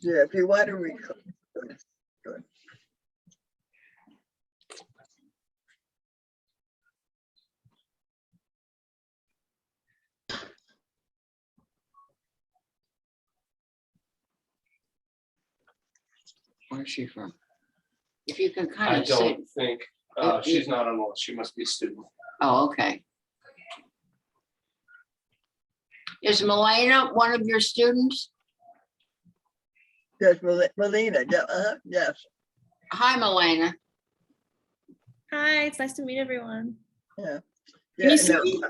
Yeah, if you want to record. Good. Where's she from? If you can I kind of say. don't think, she's not on the list. She must be a student. Oh, okay. Is Milena one of your students? Yes, Melina, yeah, yes. Hi, Milena. Hi, it's nice to meet everyone. Yeah. Can Yeah, you see no, me?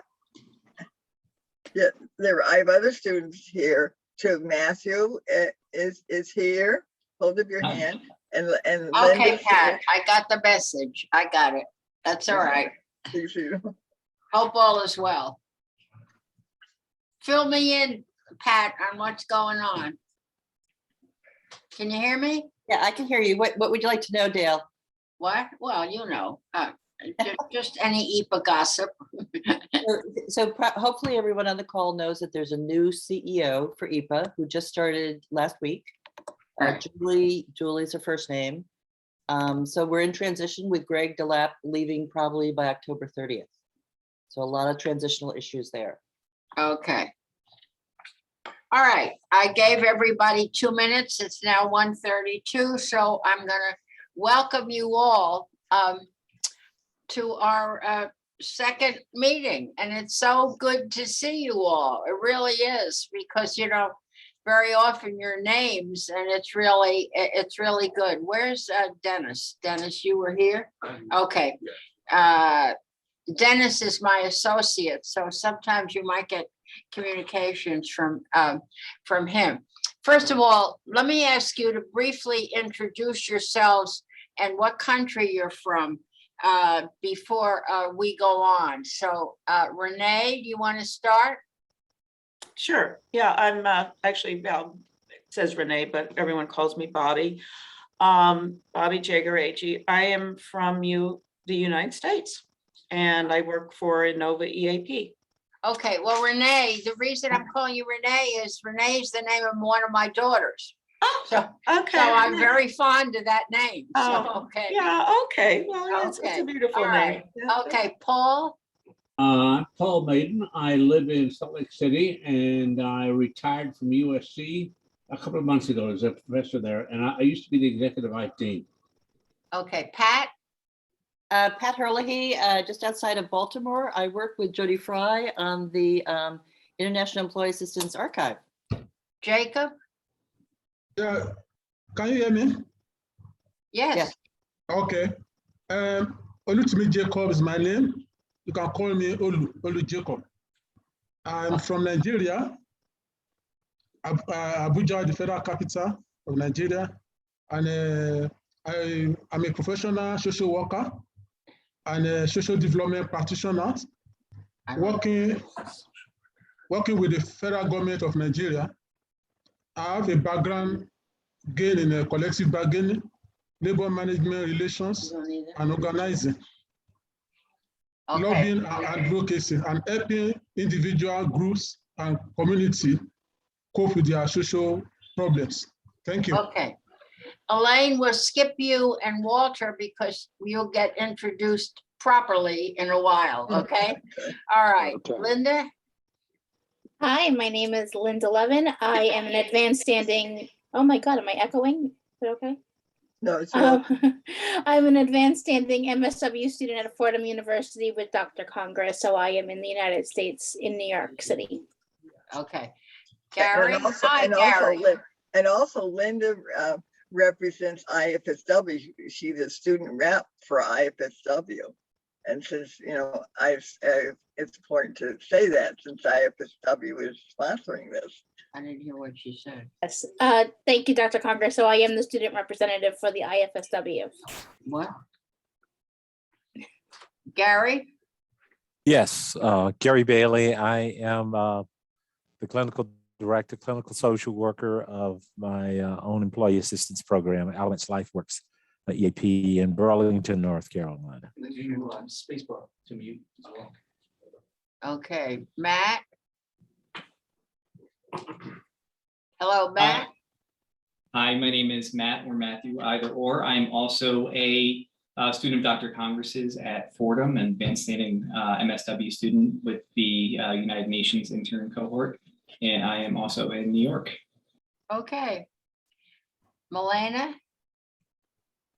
yeah, I have other students here too. Matthew is here. Hold up your hand. And Okay, Linda's Pat, I got the message. I got it. That's all right. here. Hope all is well. Fill me in, Pat, on what's going on. Can you hear me? Yeah, I can hear you. What would you like to know, Dale? What? Well, you know, just any EAPA gossip. Hopefully everyone on the call knows that there's a new CEO for EAPA who just started last week. Right. Julie's her first name. So we're in transition with Greg DeLapp leaving probably by October 30th. So a lot of transitional issues there. Okay. All right, I gave everybody 2 minutes. It's now 1:32, so I'm gonna welcome you all to our second meeting. And it's so good to see you all. It really is, because, you know, very often your names, and it's really good. Where's Dennis? Dennis, you were here? Okay. Dennis is my associate, so sometimes you might get communications from him. First of all, let me ask you to briefly introduce yourselves and what country you're from before we go on. So Renee, do you want to start? Sure. Yeah, I'm actually, well, it says Renee, but everyone calls me Bobby. Bobby Jagorachi. I am from the United States, and I work for Innova EAP. Okay, well, Renee, the reason I'm calling you Renee is Renee's the name of one of my daughters. Oh, So, okay. so I'm very fond of that name. So, Oh, okay. yeah, okay. Well, it's Okay. a beautiful All name. right. Okay, Paul. Paul Maiden. I live in Salt Lake City, and I retired from USC a couple of months ago as a professor there, and I used to be the executive vice dean. Okay, Pat. Pat Herlihy, just outside of Baltimore. I work with Jody Fry on the International Employee Assistance Archive. Jacob. Yeah, can you hear me? Yes. Yes. Okay. Olutimi Jacob is my name. You can call me Olu Jacob. I'm from Nigeria, Abuja, the federal capital of Nigeria, and I'm a professional social worker and a social development practitioner working with the federal government of Nigeria. I have a background gain in collective bargaining, labor management relations, and organizing, Okay. lobbying and advocacy, and helping individual groups and community cope with their social problems. Thank you. Okay. Elaine, we'll skip you and Walter because you'll get introduced properly in a while, okay? All right, Okay. Linda? Hi, my name is Linda Levin. I am an advanced standing, oh my God, am I echoing? Is it okay? No, it's I'm an advanced standing MSW student at Fordham University with Dr. Congress. So I am in the United States in New York City. Okay. Gary? Hi, and Gary. also Linda represents IFSW. She's a student rep for IFSW. And since, you know, it's important to say that since IFSW is sponsoring this. I didn't hear what she said. Yes. Thank you, Dr. Congress. So I am the student representative for the IFSW. What? Gary? Yes, Gary Bailey. I am the clinical director, clinical social worker of my own employee assistance program, Elements LifeWorks EAP in Burlington, North Carolina. And then you spacebar to mute as well. Okay, Matt? Hello, Matt? Hi, my name is Matt or Matthew, either or. I'm also a student of Dr. Congress's at Fordham and advanced standing MSW student with the United Nations intern cohort. And I am also in New York. Okay. Milena?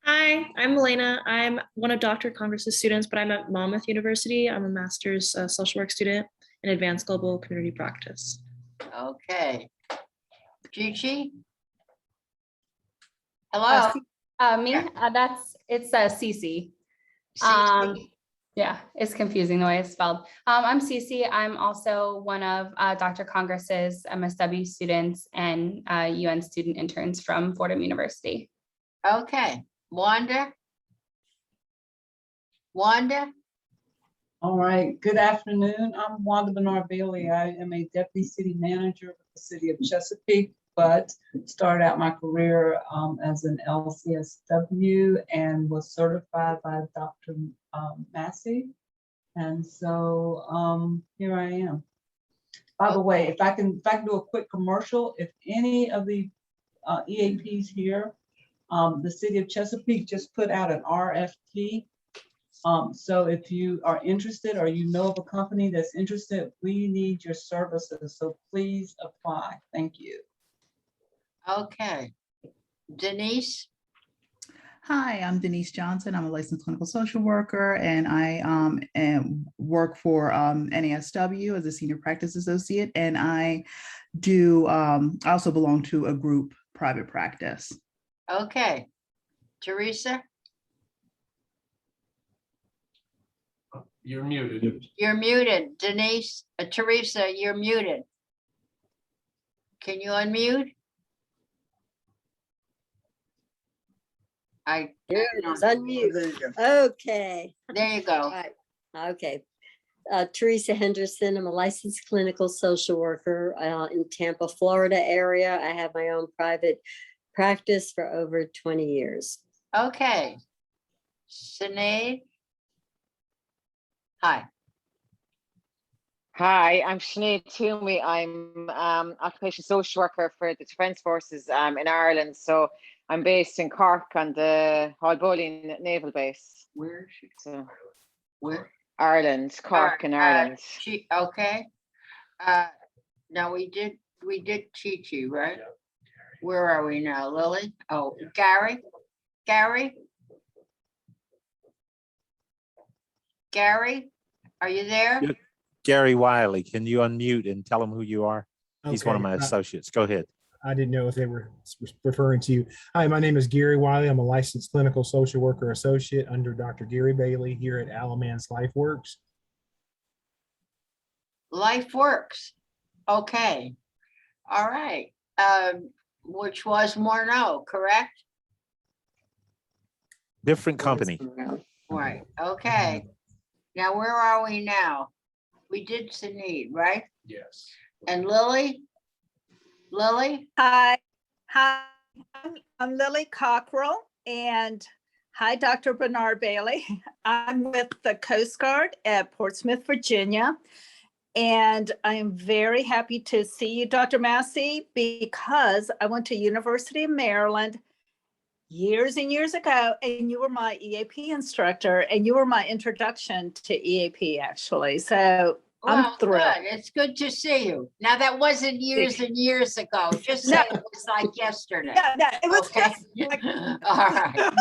Hi, I'm Elena. I'm one of Dr. Congress's students, but I'm at Monmouth University. I'm a master's social work student in advanced global community practice. Okay. Gigi? Hello? Me, Yeah. it's Cece. Cece? Yeah, it's confusing the way it's spelled. I'm Cece. I'm also one of Dr. Congress's MSW students and UN student interns from Fordham University. Okay. Wanda? Wanda? All right, good afternoon. I'm Wanda Bernard Bailey. I am a deputy city manager with the city of Chesapeake, but started out my career as an LCSW and was certified by Dr. Massey. And so here I am. By the way, if I can do a quick commercial, if any of the EAPs here, the city of Chesapeake just put out an RFP. So if you are interested or you know of a company that's interested, we need your services. So please apply. Thank you. Okay. Denise? Hi, I'm Denise Johnson. I'm a licensed clinical social worker, and I work for NASW as a senior practice associate, and I also belong to a group private practice. Okay. Teresa? You're muted. You're muted. Denise, Teresa, you're muted. Can you unmute? There it is, unmute. There you go. Okay. There you go. All right. Okay. Teresa Henderson. I'm a licensed clinical social worker in Tampa, Florida area. I have my own private practice for over 20 years. Okay. Sinead? Hi. Hi, I'm Sinead Toomey. I'm occupational social worker for the Defence Forces in Ireland. So I'm based in Cork on the Haulbowline Naval Base. Where is she? So Where? Ireland, Cork in Ireland. Okay. Now we did Chi-Chi, right? Yeah. Where are we now? Lily? Oh, Gary? Gary? Gary, are you there? Yeah. Gary Wiley, can you unmute and tell him who you are? He's one of my associates. Go ahead. I didn't know if they were referring to you. Hi, my name is Gary Wiley. I'm a licensed clinical social worker associate under Dr. Gary Bailey here at Alamance LifeWorks. LifeWorks. Okay. All right. Which was Morneau, correct? Different company. Right. Okay. Now, where are we now? We did Sinead, right? Yes. And Lily? Lily? Hi, I'm Lily Cockrell, and hi, Dr. Bernard Bailey. I'm with the Coast Guard at Portsmouth, Virginia, and I am very happy to see you, Dr. Massey, because I went to University of Maryland years and years ago, and you were my EAP instructor, and you were my introduction to EAP, actually. So I'm thrilled. Good. It's good to see you. Now, that wasn't years and years ago. Just say it was like yesterday. No, it was okay. like All right.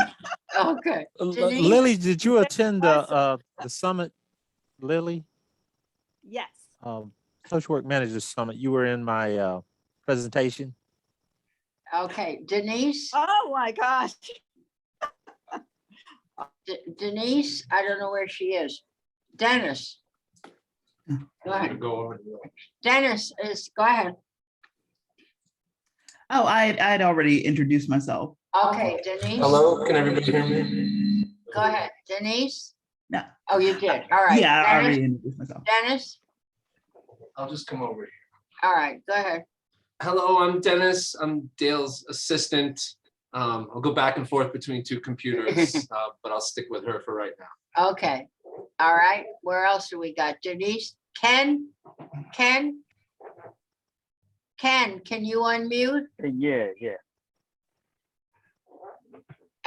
Okay. Denise? Lily, did you attend the summit, Lily? Yes. Social Work Managers Summit. You were in my presentation. Okay, Denise? Oh my gosh. Denise, I don't know where she is. Dennis. Go ahead. Go over. Dennis go ahead. Oh, I'd already introduced myself. Okay, Denise. Hello, can everybody hear me? Go ahead, Denise. No. Oh, you did. All right. Yeah, I Dennis? already introduced myself. Dennis. I'll just come over here. All right, go ahead. Hello, I'm Dennis. I'm Dale's assistant. I'll go back and forth between two computers, but I'll stick with her for right now. Okay. All right. Where else do we got? Denise? Ken, can you unmute? Yeah.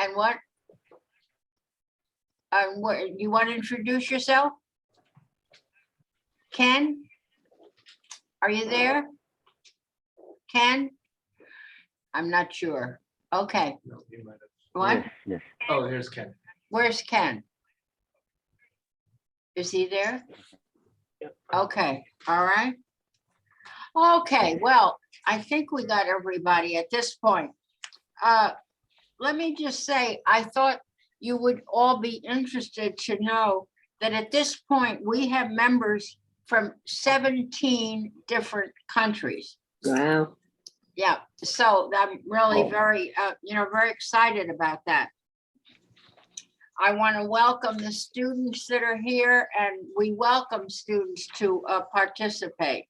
And what? You want to introduce yourself? Ken? Are you there? Ken? I'm not sure. Okay. No, you might have. What? Oh, here's Ken. Where's Ken? Is he there? Okay, all right. Okay, well, I think we got everybody at this point. Let me just say, I thought you would all be interested to know that at this point, we have members from 17 different countries. Wow. Yeah, so I'm really Oh. very, very excited about that. I want to welcome the students that are here, and we welcome students to participate.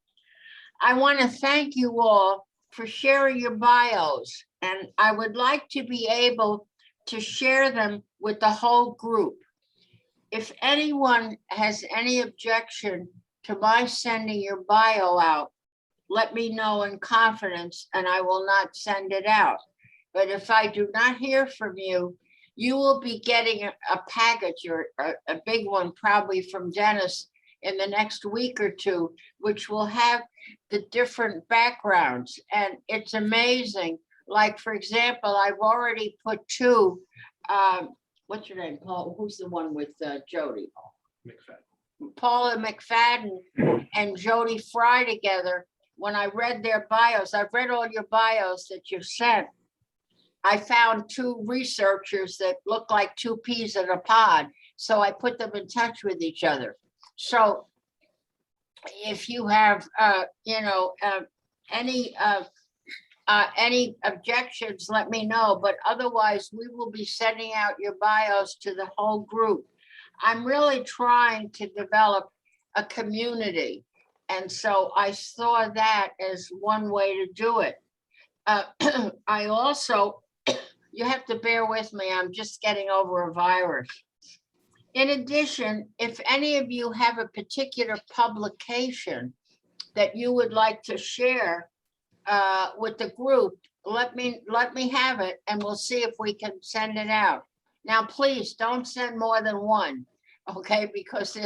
I want to thank you all for sharing your bios, and I would like to be able to share them with the whole group. If anyone has any objection to my sending your bio out, let me know in confidence and I will not send it out. But if I do not hear from you, you will be getting a package or a big one probably from Dennis in the next week or two, which will have the different backgrounds. And it's amazing. Like, for example, I've already put two, what's your name, Paul? Who's the one with Jody? McFadden. Paula McFadden and Jody Fry together. When I read their bios, I've read all your bios that you've sent. I found two researchers that look like two peas in a pod. So I put them in touch with each other. So if you have, any objections, let me know. But otherwise, we will be sending out your bios to the whole group. I'm really trying to develop a community. And so I saw that as one way to do it. I also, you have to bear with me, I'm just getting over a virus. In addition, if any of you have a particular publication that you would like to share with the group, let me have it and we'll see if we can send it out. Now, please don't send more than one, okay? Because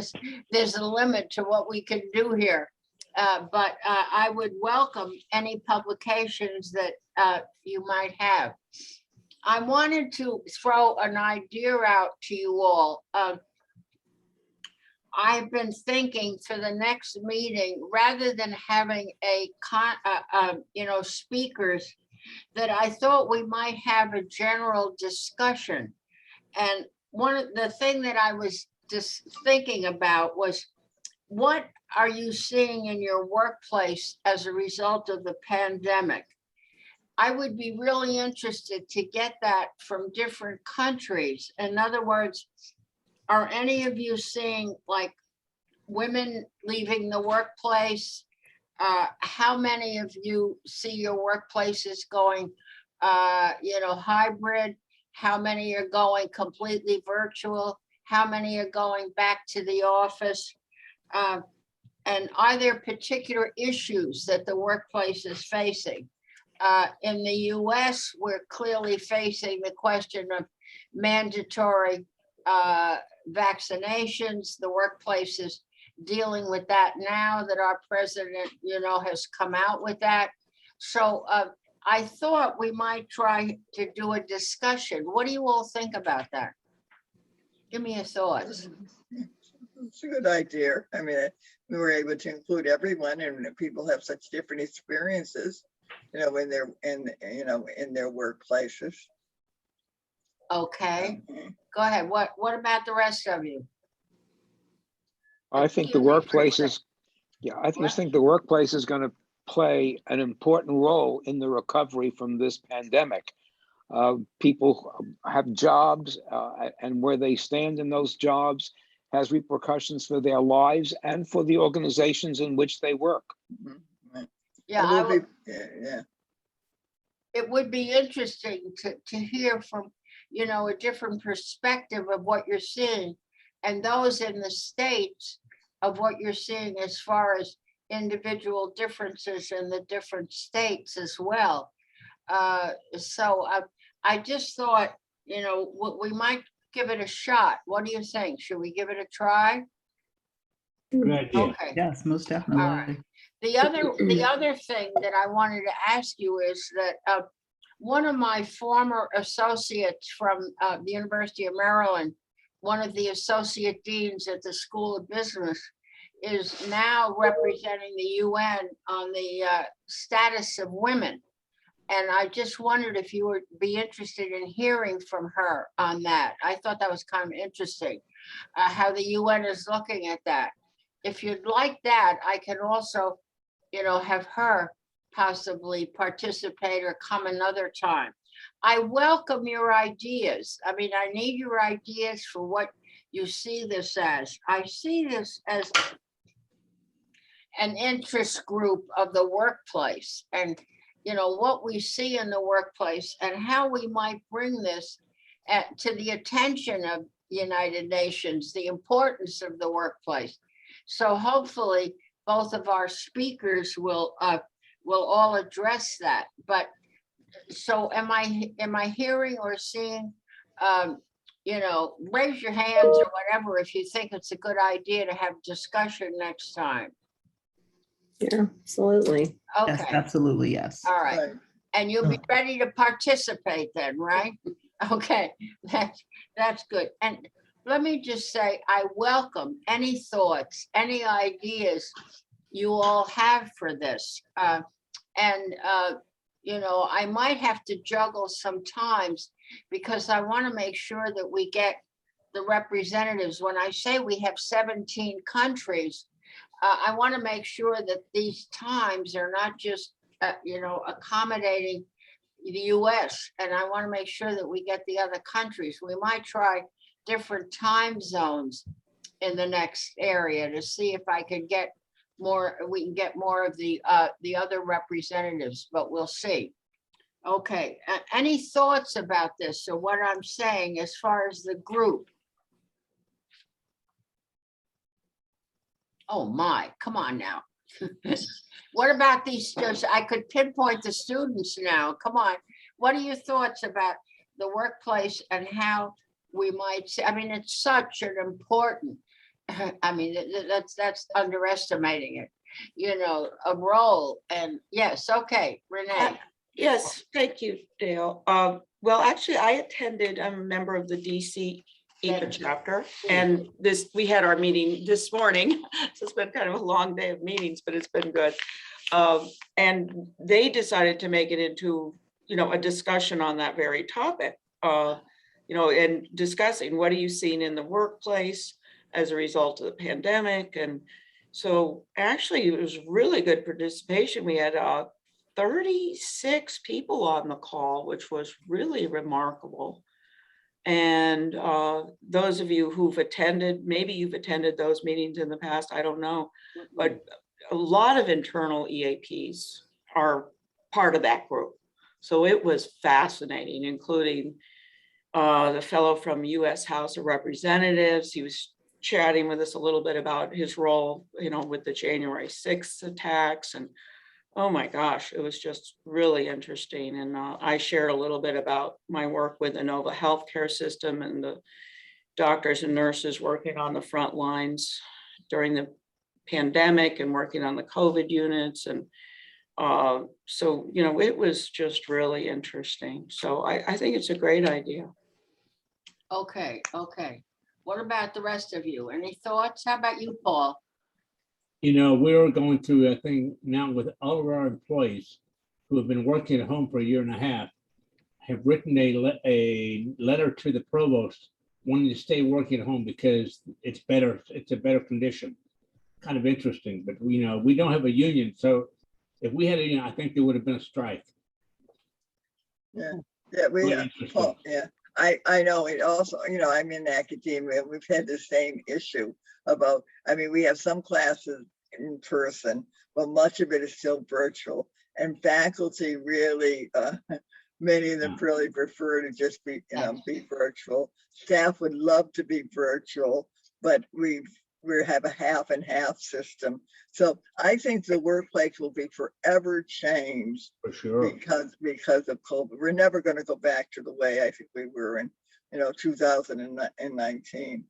there's a limit to what we can do here. But I would welcome any publications that you might have. I wanted to throw an idea out to you all. I've been thinking for the next meeting, rather than having speakers, that I thought we might have a general discussion. And one of the thing that I was just thinking about was, what are you seeing in your workplace as a result of the pandemic? I would be really interested to get that from different countries. In other words, are any of you seeing like women leaving the workplace? How many of you see your workplaces going, hybrid? How many are going completely virtual? How many are going back to the office? And are there particular issues that the workplace is facing? In the US, we're clearly facing the question of mandatory vaccinations. The workplace is dealing with that now that our president, has come out with that. So I thought we might try to do a discussion. What do you all think about that? Give me your thoughts. It's a good idea. I mean, we were able to include everyone, and people have such different experiences, in their workplaces. Okay, go ahead. What about the rest of you? I think the workplace is, I just think the workplace is going to play an important role in the recovery from this pandemic. People have jobs, and where they stand in those jobs has repercussions for their lives and for the organizations in which they work. Yeah, it would be interesting to hear from, a different perspective of what you're seeing, and those in the States of what you're seeing as far as individual differences in the different states as well. So I just thought you know, we might give it a shot. What do you think? Should we give it a try? Good idea. Okay. Yes, most All definitely. right. The other thing that I wanted to ask you is that one of my former associates from the University of Maryland, one of the associate deans at the School of Business, is now representing the UN on the status of women. And I just wondered if you would be interested in hearing from her on that. I thought that was kind of interesting, how the UN is looking at that. If you'd like that, I can also, you know, have her possibly participate or come another time. I welcome your ideas. I mean, I need your ideas for what you see this as. I see this as an interest group of the workplace, and you know what we see in the workplace and how we might bring this to the attention of the United Nations, the importance of the workplace. So hopefully both of our speakers will all address that. But so am I hearing or seeing, you know, raise your hands or whatever if you think it's a good idea to have discussion next time. Yeah, absolutely. Yes, Okay. absolutely, yes. All right. And you'll be ready to participate then, right? Okay, that's good. And let me just say, I welcome any thoughts, any ideas you all have for this. You know, I might have to juggle sometimes because I want to make sure that we get the representatives. When I say we have 17 countries, I want to make sure that these times are not just, you know, accommodating the US, and I want to make sure that we get the other countries. We might try different time zones in the next area to see if I could get more, we can get more of the other representatives, but we'll see. Okay, any thoughts about this? So what I'm saying as far as the group? Oh my, come on now. What about these students? I could pinpoint the students now. Come on. What are your thoughts about the workplace and how we might say, I mean, it's such an important, I mean, that's underestimating it, you know, a role. And yes, okay, Renee. Yes, thank you, Dale. Well, actually, I attended, I'm a member of the DC EAP chapter, and we had our meeting this morning. So it's been kind of a long day of meetings, but it's been good. And they decided to make it into, you know, a discussion on that very topic, you know, and discussing what are you seeing in the workplace as a result of the pandemic. And so actually it was really good participation. We had 36 people on the call, which was really remarkable. And those of you who've attended, maybe you've attended those meetings in the past, I don't know, but a lot of internal EAPs are part of that group. So it was fascinating, including the fellow from US House of Representatives. He was chatting with us a little bit about his role, you know, with the January 6th attacks. And oh my gosh, it was just really interesting. And I shared a little bit about my work with the Nova healthcare system and the doctors and nurses working on the front lines during the pandemic and working on the COVID units. And so, you know, it was just really interesting. So I think it's a great idea. Okay, okay. What about the rest of you? Any thoughts? How about you, Paul? You know, we're going through a thing now with all of our employees who have been working at home for a year and a half, have written a letter to the provost wanting to stay working at home because it's better, it's a better condition. Kind of interesting, but you know, we don't have a union. So if we had a union, I think there would have been a strike. Yeah, Paul, yeah. I know it also, you know, I'm in academia. We've had the same issue about, I mean, we have some classes in person, but much of it is still virtual. And faculty really, many of them really prefer to just be, you know, be virtual. Staff would love to be virtual, but we've we have a half and half system. So I think the workplace will be forever changed For sure. because of COVID. We're never going to go back to the way I think we were in, 2019.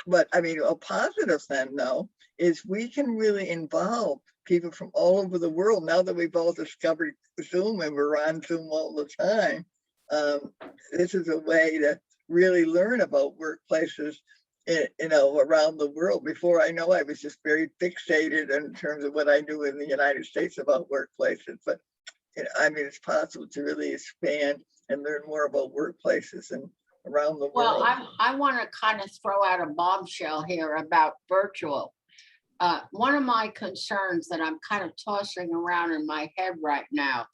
But I mean, a positive then, though, is we can really involve people from all over the world. Now that we've all discovered Zoom and we're on Zoom all the time, this is a way to really learn about workplaces, around the world. Before I know, I was just very fixated in terms of what I knew in the United States about workplaces. But I mean, it's possible to really expand and learn more about workplaces and around the Well, world. I want to kind of throw out a bombshell here about virtual. One of my concerns that I'm kind of tossing around in my head right now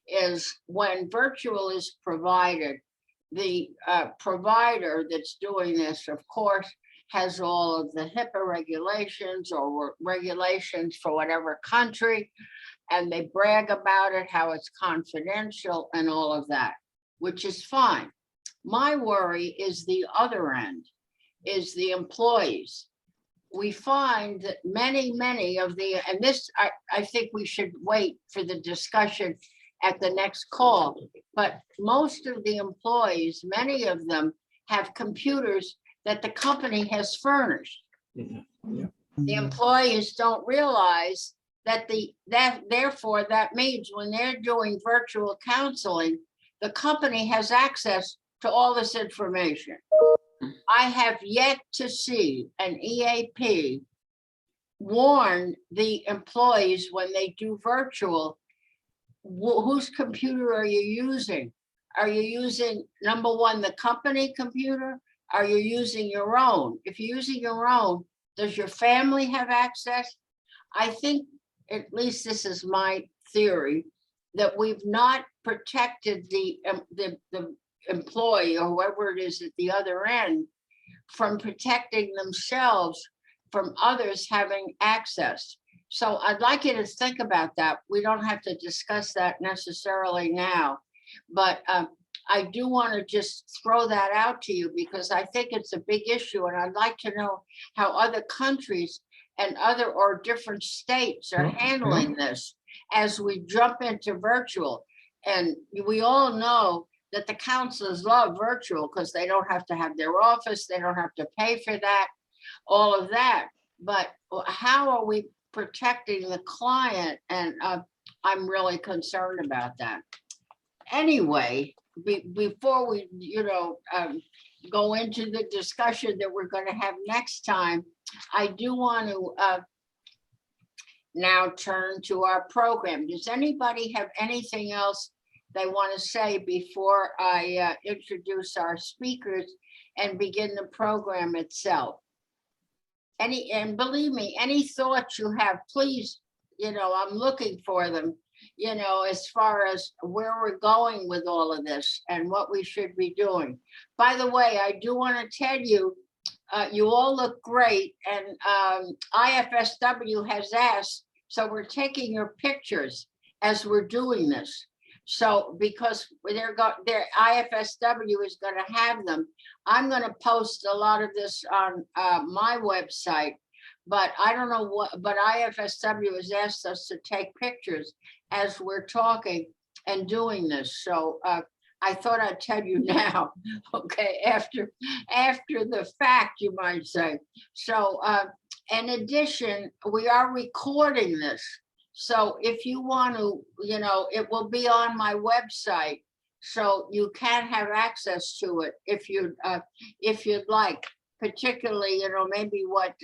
is when virtual is provided, the provider that's doing this, of course, has all of the HIPAA regulations or regulations for whatever country, and they brag about it, how it's confidential and all of that, which is fine. My worry is the other end, is the employees. We find that many of the, and this, I think we should wait for the discussion at the next call, but most of the employees, many of them have computers that the company has furnished. The employees don't realize that therefore that means when they're doing virtual counseling, the company has access to all this information. I have yet to see an EAP warn the employees when they do virtual, whose computer are you using? Are you using, number one, the company computer? Are you using your own? If you're using your own, does your family have access? I think, at least this is my theory, that we've not protected the employee or whoever it is at the other end from protecting themselves from others having access. So I'd like you to think about that. We don't have to discuss that necessarily now, but I do want to just throw that out to you because I think it's a big issue, and I'd like to know how other countries and other or different states are handling this as we jump into virtual. And we all know that the counselors love virtual because they don't have to have their office, they don't have to pay for that, all of that. But how are we protecting the client? And I'm really concerned about that. Anyway, before we, go into the discussion that we're going to have next time, I do want to now turn to our program. Does anybody have anything else they want to say before I introduce our speakers and begin the program itself? And believe me, any thoughts you have, please, I'm looking for them, as far as where we're going with all of this and what we should be doing. By the way, I do want to tell you, you all look great, and IFSW has asked, so we're taking your pictures as we're doing this. So because their IFSW is going to have them, I'm going to post a lot of this on my website, but I don't know what, but IFSW has asked us to take pictures as we're talking and doing this. So I thought I'd tell you now, okay, after the fact, you might say. So in addition, we are recording this. So if you want to, it will be on my website, so you can have access to it if you'd like, particularly, maybe what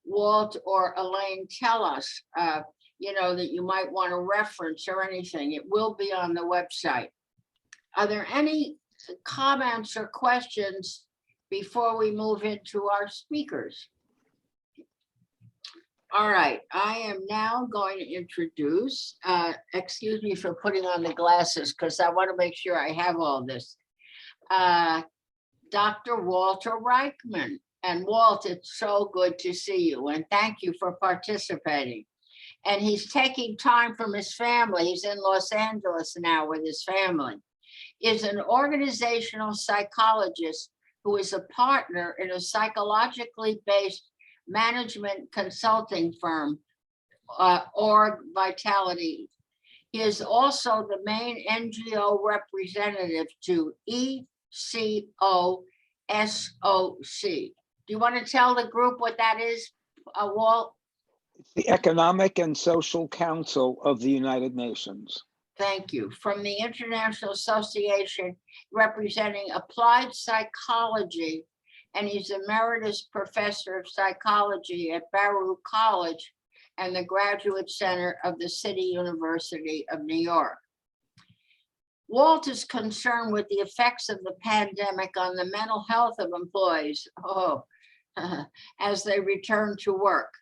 Walt or Elaine tell us, that you might want to reference or anything. It will be on the website. Are there any comments or questions before we move into our speakers? All right, I am now going to introduce, excuse me for putting on the glasses because I want to make sure I have all this. Dr. Walter Reichman. And Walt, it's so good to see you, and thank you for participating. And he's taking time from his family. He's in Los Angeles now with his family. Is an organizational psychologist who is a partner in a psychologically based management consulting firm, Org Vitality. He is also the main NGO representative to ECOSOC. Do you want to tell the group what that is, Walt? It's the Economic and Social Council of the United Nations. Thank you. From the International Association representing applied psychology, and he's emeritus professor of psychology at Baruch College and the Graduate Center of the City University of New York. Walt is concerned with the effects of the pandemic on the mental health of employees as they return to work.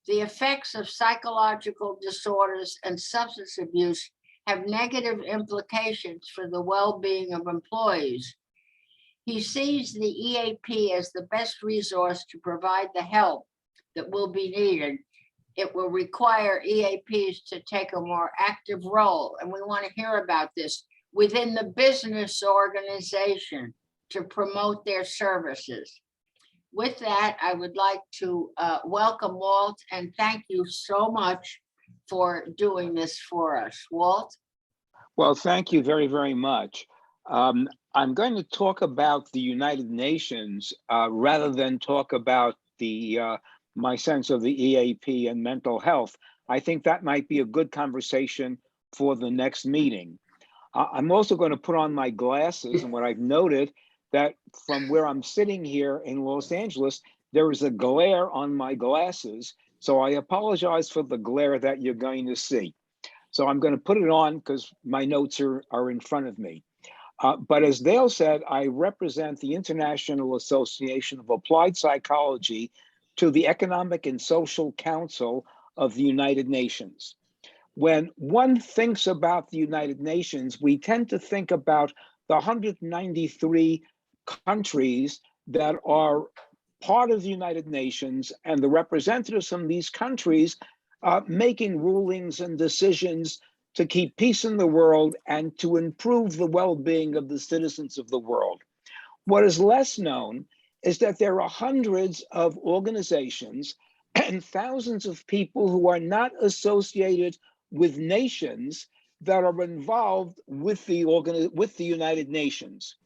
The effects of psychological disorders and substance abuse have negative implications for the well-being of employees. He sees the EAP as the best resource to provide the help that will be needed. It will require EAPs to take a more active role, and we want to hear about this within the business organization to promote their services. With that, I would like to welcome Walt and thank you so much for doing this for us. Walt? Well, thank you very, very much. I'm going to talk about the United Nations rather than talk about my sense of the EAP and mental health. I think that might be a good conversation for the next meeting. I'm also going to put on my glasses, and what I've noted that from where I'm sitting here in Los Angeles, there is a glare on my glasses. So I apologize for the glare that you're going to see. So I'm going to put it on because my notes are in front of me. But as Dale said, I represent the International Association of Applied Psychology to the Economic and Social Council of the United Nations. When one thinks about the United Nations, we tend to think about the 193 countries that are part of the United Nations and the representatives from these countries making rulings and decisions to keep peace in the world and to improve the well-being of the citizens of the world. What is less known is that there are hundreds of organizations and thousands of people who are not associated with nations that are involved with the United Nations.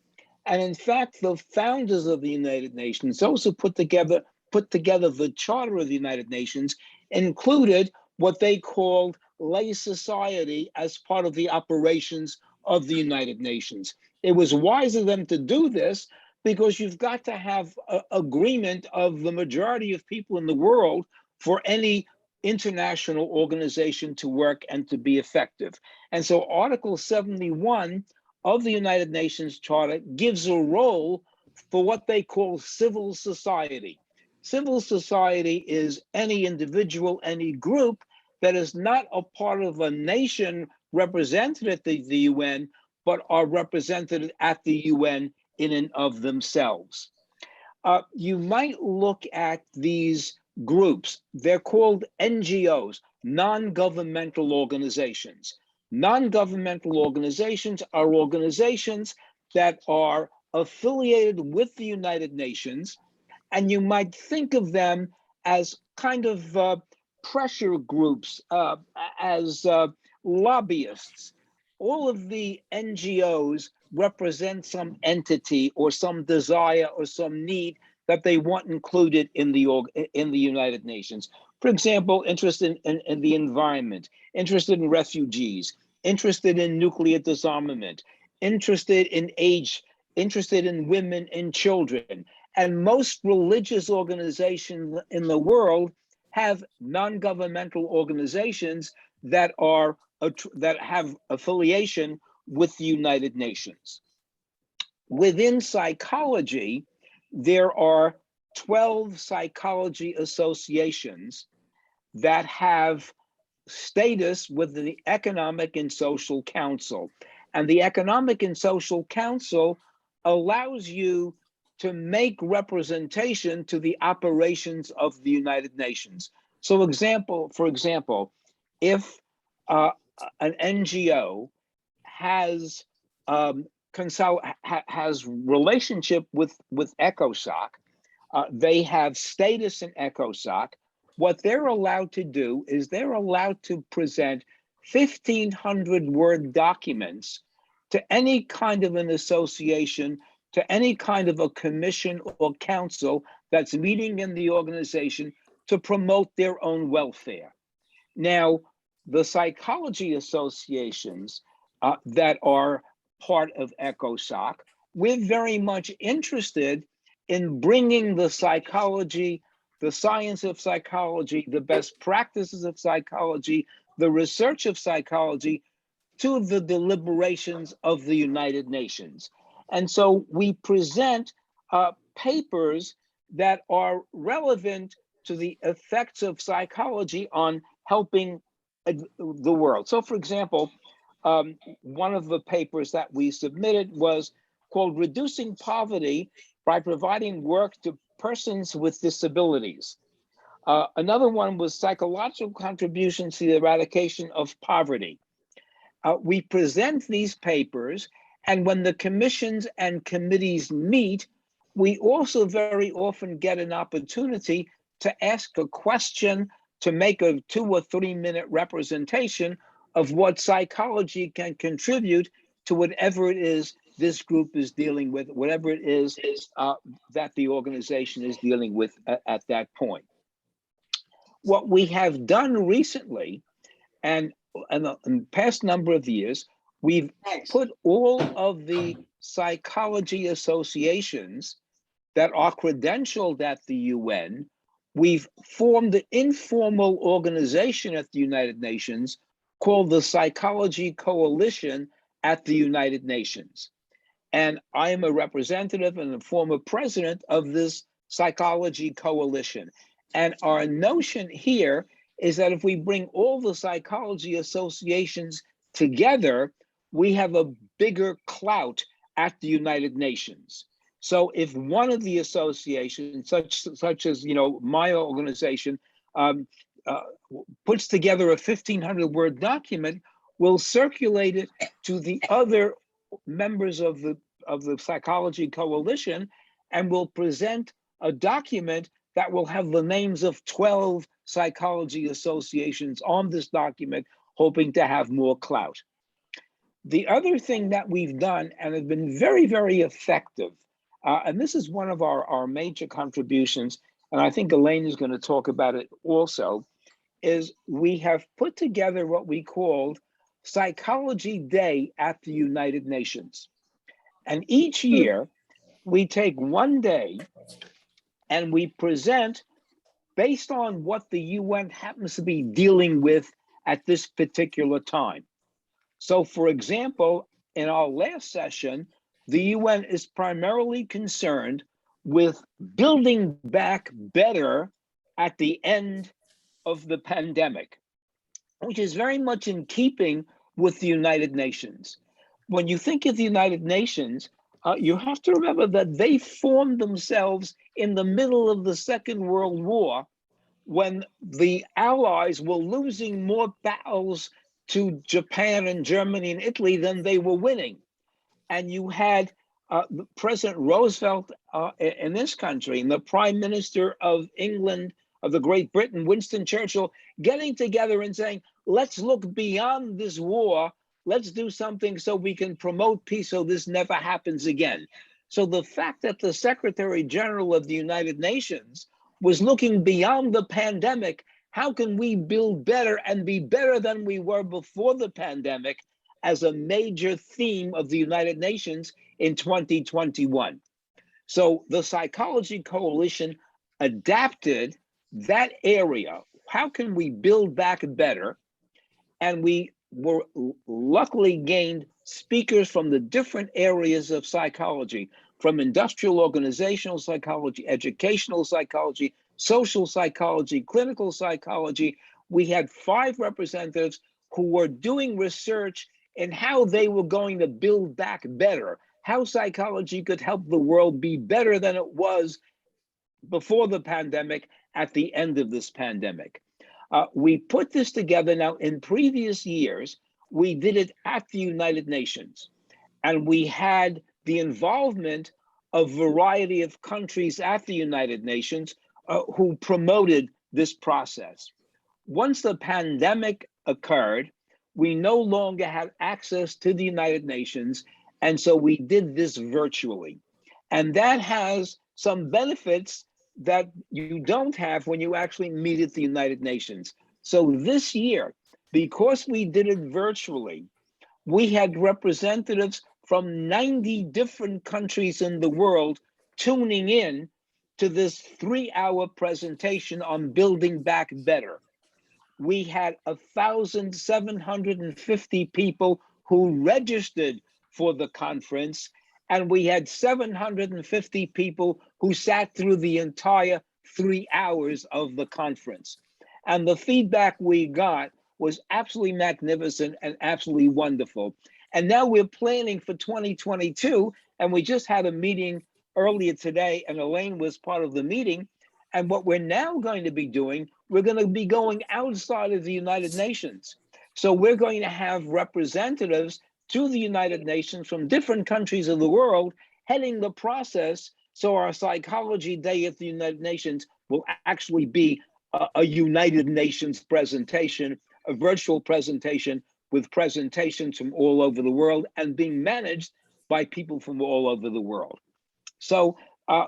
And in fact, the founders of the United Nations, those who put together the Charter of the United Nations, included what they called lay society as part of the operations of the United Nations. It was wise of them to do this because you've got to have agreement of the majority of people in the world for any international organization to work and to be effective. And so Article 71 of the United Nations Charter gives a role for what they call civil society. Civil society is any individual, any group that is not a part of a nation represented at the UN, but are represented at the UN in and of themselves. You might look at these groups. They're called NGOs, non-governmental organizations. Non-governmental organizations are organizations that are affiliated with the United Nations, and you might think of them as kind of pressure groups, as lobbyists. All of the NGOs represent some entity or some desire or some need that they want included in the United Nations. For example, interested in the environment, interested in refugees, interested in nuclear disarmament, interested in age, interested in women and children. And most religious organizations in the world have non-governmental organizations that have affiliation with the United Nations. Within psychology, there are 12 psychology associations that have status with the Economic and Social Council. And the Economic and Social Council allows you to make representation to the operations of the United Nations. So for example, if an NGO has has relationship with ECOSOC. They have status in ECOSOC. What they're allowed to do is they're allowed to present 1,500 word documents to any kind of an association, to any kind of a commission or council that's meeting in the organization to promote their own welfare. Now, the psychology associations that are part of ECOSOC, we're very much interested in bringing the psychology, the science of psychology, the best practices of psychology, the research of psychology to the deliberations of the United Nations. And so we present papers that are relevant to the effects of psychology on helping the world. So for example, one of the papers that we submitted was called Reducing Poverty by Providing Work to Persons with Disabilities. Another one was Psychological Contributions to the Eradication of Poverty. We present these papers, and when the commissions and committees meet, we also very often get an opportunity to ask a question, to make a 2 or 3 minute representation of what psychology can contribute to whatever it is this group is dealing with, whatever it is that the organization is dealing with at that point. What we have done recently, and in the past number of years, we've put all of the psychology associations that are credentialed at the UN, we've formed an informal organization at the United Nations called the Psychology Coalition at the United Nations. And I am a representative and a former president of this Psychology Coalition. And our notion here is that if we bring all the psychology associations together, we have a bigger clout at the United Nations. So if one of the associations, such as my organization, puts together a 1,500 word document, we'll circulate it to the other members of the Psychology Coalition, and we'll present a document that will have the names of 12 psychology associations on this document, hoping to have more clout. The other thing that we've done, and have been very, very effective, and this is one of our major contributions, and I think Elaine is going to talk about it also, is we have put together what we called Psychology Day at the United Nations. And each year, we take one day and we present based on what the UN happens to be dealing with at this particular time. So for example, in our last session, the UN is primarily concerned with building back better at the end of the pandemic, which is very much in keeping with the United Nations. When you think of the United Nations, you have to remember that they formed themselves in the middle of the Second World War, when the Allies were losing more battles to Japan and Germany and Italy than they were winning. And you had President Roosevelt in this country, and the Prime Minister of England, of the Great Britain, Winston Churchill, getting together and saying, let's look beyond this war. Let's do something so we can promote peace so this never happens again. So the fact that the Secretary General of the United Nations was looking beyond the pandemic, how can we build better and be better than we were before the pandemic, as a major theme of the United Nations in 2021. So the Psychology Coalition adapted that area. How can we build back better? And we were luckily gained speakers from the different areas of psychology, from industrial organizational psychology, educational psychology, social psychology, clinical psychology. We had 5 representatives who were doing research in how they were going to build back better, how psychology could help the world be better than it was before the pandemic, at the end of this pandemic. We put this together. Now, in previous years, we did it at the United Nations. And we had the involvement of a variety of countries at the United Nations who promoted this process. Once the pandemic occurred, we no longer had access to the United Nations, and so we did this virtually. And that has some benefits that you don't have when you actually meet at the United Nations. So this year, because we did it virtually, we had representatives from 90 different countries in the world tuning in to this 3-hour presentation on building back better. We had 1,750 people who registered for the conference, and we had 750 people who sat through the entire 3 hours of the conference. And the feedback we got was absolutely magnificent and absolutely wonderful. And now we're planning for 2022, and we just had a meeting earlier today, and Elaine was part of the meeting. And what we're now going to be doing, we're going to be going outside of the United Nations. So we're going to have representatives to the United Nations from different countries of the world heading the process. So our Psychology Day at the United Nations will actually be a United Nations presentation, a virtual presentation with presentations from all over the world and being managed by people from all over the world. So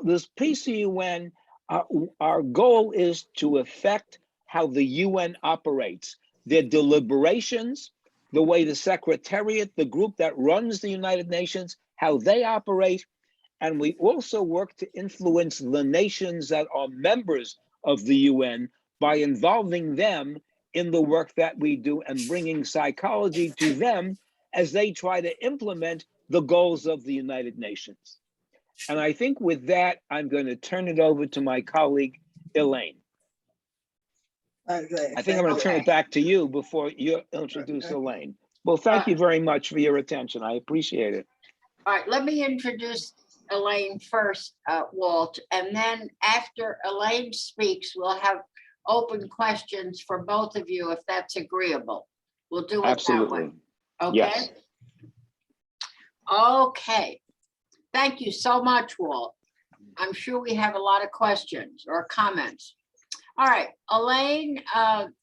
this PCUN, our goal is to affect how the UN operates, their deliberations, the way the Secretariat, the group that runs the United Nations, how they operate. And we also work to influence the nations that are members of the UN by involving them in the work that we do and bringing psychology to them as they try to implement the goals of the United Nations. And I think with that, I'm going to turn it over to my colleague, Elaine. Okay, I think I'm going to turn it back to you before you introduce Elaine. Well, thank you very much for your attention. I appreciate it. All right, let me introduce Elaine first, Walt, and then after Elaine speaks, we'll have open questions for both of you if that's agreeable. We'll do it Absolutely. that way. Okay? Yes. Okay. Thank you so much, Walt. I'm sure we have a lot of questions or comments. All right, Elaine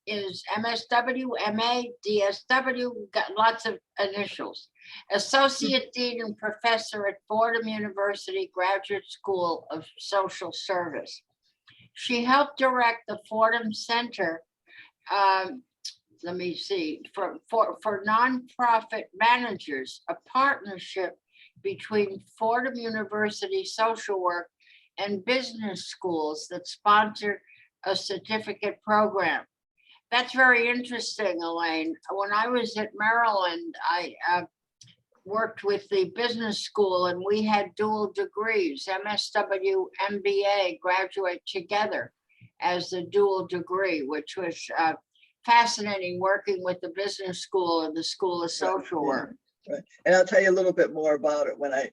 is MSW, MA, DSW, got lots of initials. Associate Dean and Professor at Fordham University Graduate School of Social Service. She helped direct the Fordham Center, let me see, for nonprofit managers, a partnership between Fordham University Social Work and business schools that sponsor a certificate program. That's very interesting, Elaine. When I was at Maryland, I worked with the business school and we had dual degrees, MSW, MBA, graduate together as the dual degree, which was fascinating working with the business school and the School of Social Work. Right. And I'll tell you a little bit more about it when I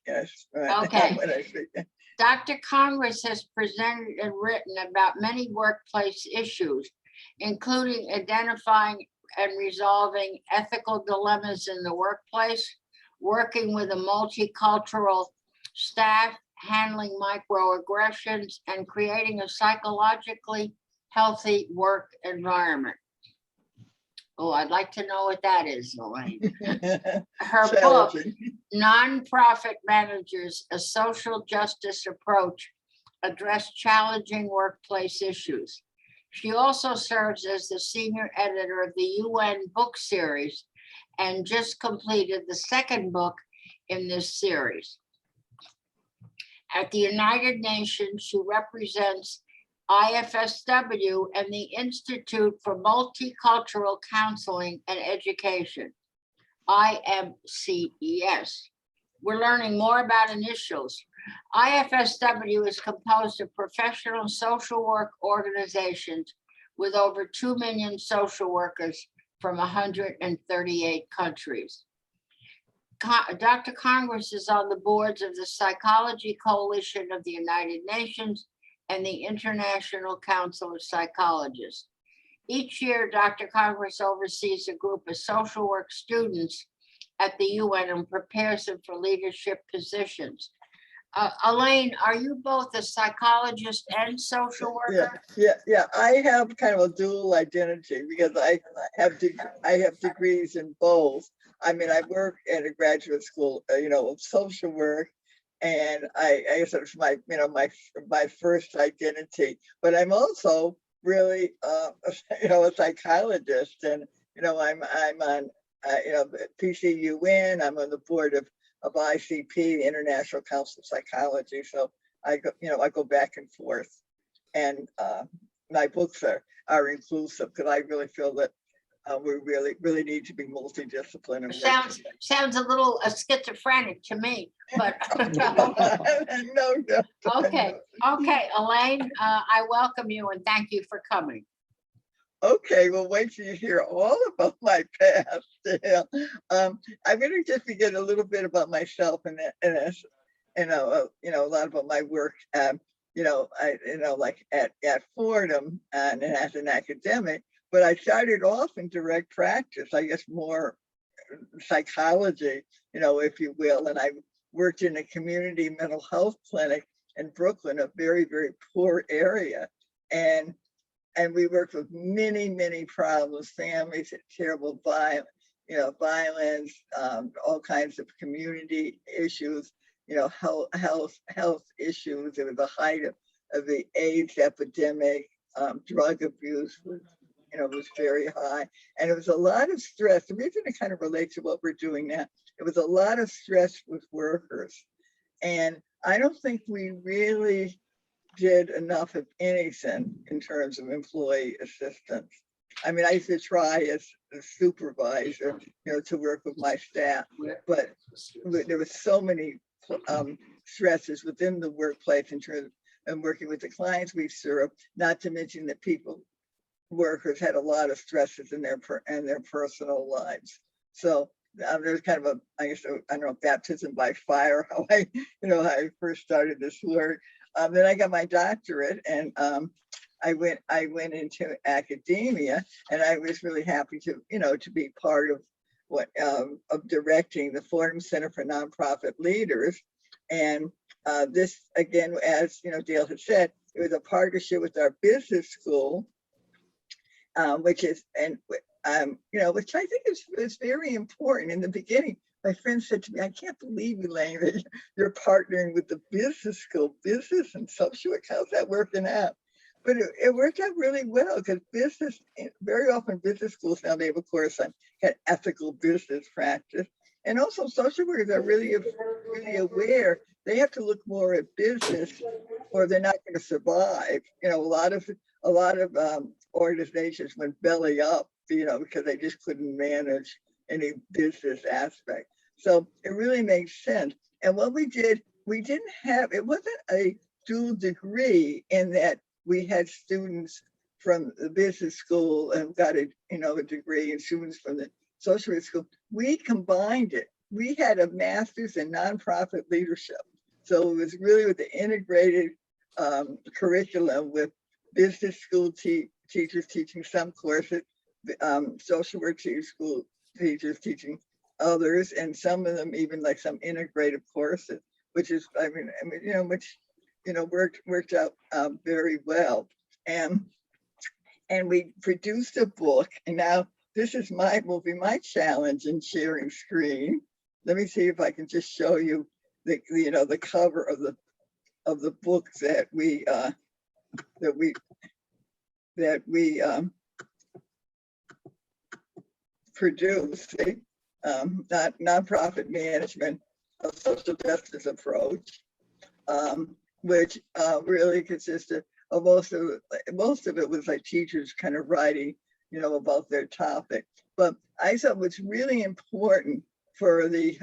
Okay. when I speak. Dr. Congress has presented and written about many workplace issues, including identifying and resolving ethical dilemmas in the workplace, working with a multicultural staff, handling microaggressions, and creating a psychologically healthy work environment. Oh, I'd like to know what that is, Elaine. Her book, Nonprofit Managers, A Social Justice Approach, address challenging workplace issues. She also serves as the senior editor of the UN book series and just completed the second book in this series. At the United Nations, she represents IFSW and the Institute for Multicultural Counseling and Education, IMCES. We're learning more about initials. IFSW is composed of professional social work organizations with over 2 million social workers from 138 countries. Dr. Congress is on the boards of the Psychology Coalition of the United Nations and the International Council of Psychologists. Each year, Dr. Congress oversees a group of social work students at the UN and prepares them for leadership positions. Elaine, are you both a psychologist and social worker? Yeah. I have kind of a dual identity because I have degrees in both. I mean, I work at a graduate school, of social work, and I guess it's my first identity. But I'm also really, a psychologist, and I'm on, PCUN. I'm on the board of ICP, the International Council of Psychology. So I go back and forth, and my books are inclusive because I really feel that we really need to be multidisciplinary. And Sounds a little schizophrenic to me, but no. Okay, Elaine, I welcome you and thank you for coming. Okay, well, wait till you hear all about my past. Yeah. I'm going to just begin a little bit about myself and a lot about my work. Like at Fordham and as an academic, but I started off in direct practice, I guess more psychology, if you will. And I worked in a community mental health clinic in Brooklyn, a very, very poor area. And we worked with many, many problems, families, terrible violence, all kinds of community issues, health issues. It was the height of the AIDS epidemic. Drug abuse was very high, and it was a lot of stress. The reason it kind of relates to what we're doing now, it was a lot of stress with workers, and I don't think we really did enough of anything in terms of employee assistance. I mean, I used to try as a supervisor, to work with my staff, but there were so many stresses within the workplace in terms of working with the clients we serve, not to mention that workers had a lot of stresses in their personal lives. So there's kind of I don't know, baptism by fire, how I first started this work. Then I got my doctorate, and I went into academia, and I was really happy to be part of of directing the Fordham Center for Nonprofit Leaders. And this, again, as Dale had said, it was a partnership with our business school, which I think is very important. In the beginning, my friend said to me, "I can't believe, Elaine, that you're partnering with the business school, business and social work. How's that working out?" But it worked out really well, because very often business schools now, they have a course on ethical business practice. And also social workers are really aware they have to look more at business or they're not going to survive. A lot of organizations went belly up, because they just couldn't manage any business aspect. So it really makes sense. And what we did, it wasn't a dual degree in that we had students from the business school and got a degree, and students from the social work school. We combined it. We had a master's in nonprofit leadership. So it was really with the integrated curriculum, with business school teachers teaching some courses, social work school teachers teaching others, and some of them even like some integrative courses, which is, worked out very well. And we produced a book, and now this will be my challenge in sharing screen. Let me see if I can just show you the cover of the book that we produced. Nonprofit management, a social justice approach, which really consisted of most of it was like teachers kind of writing, about their topic. But I thought what's really important for the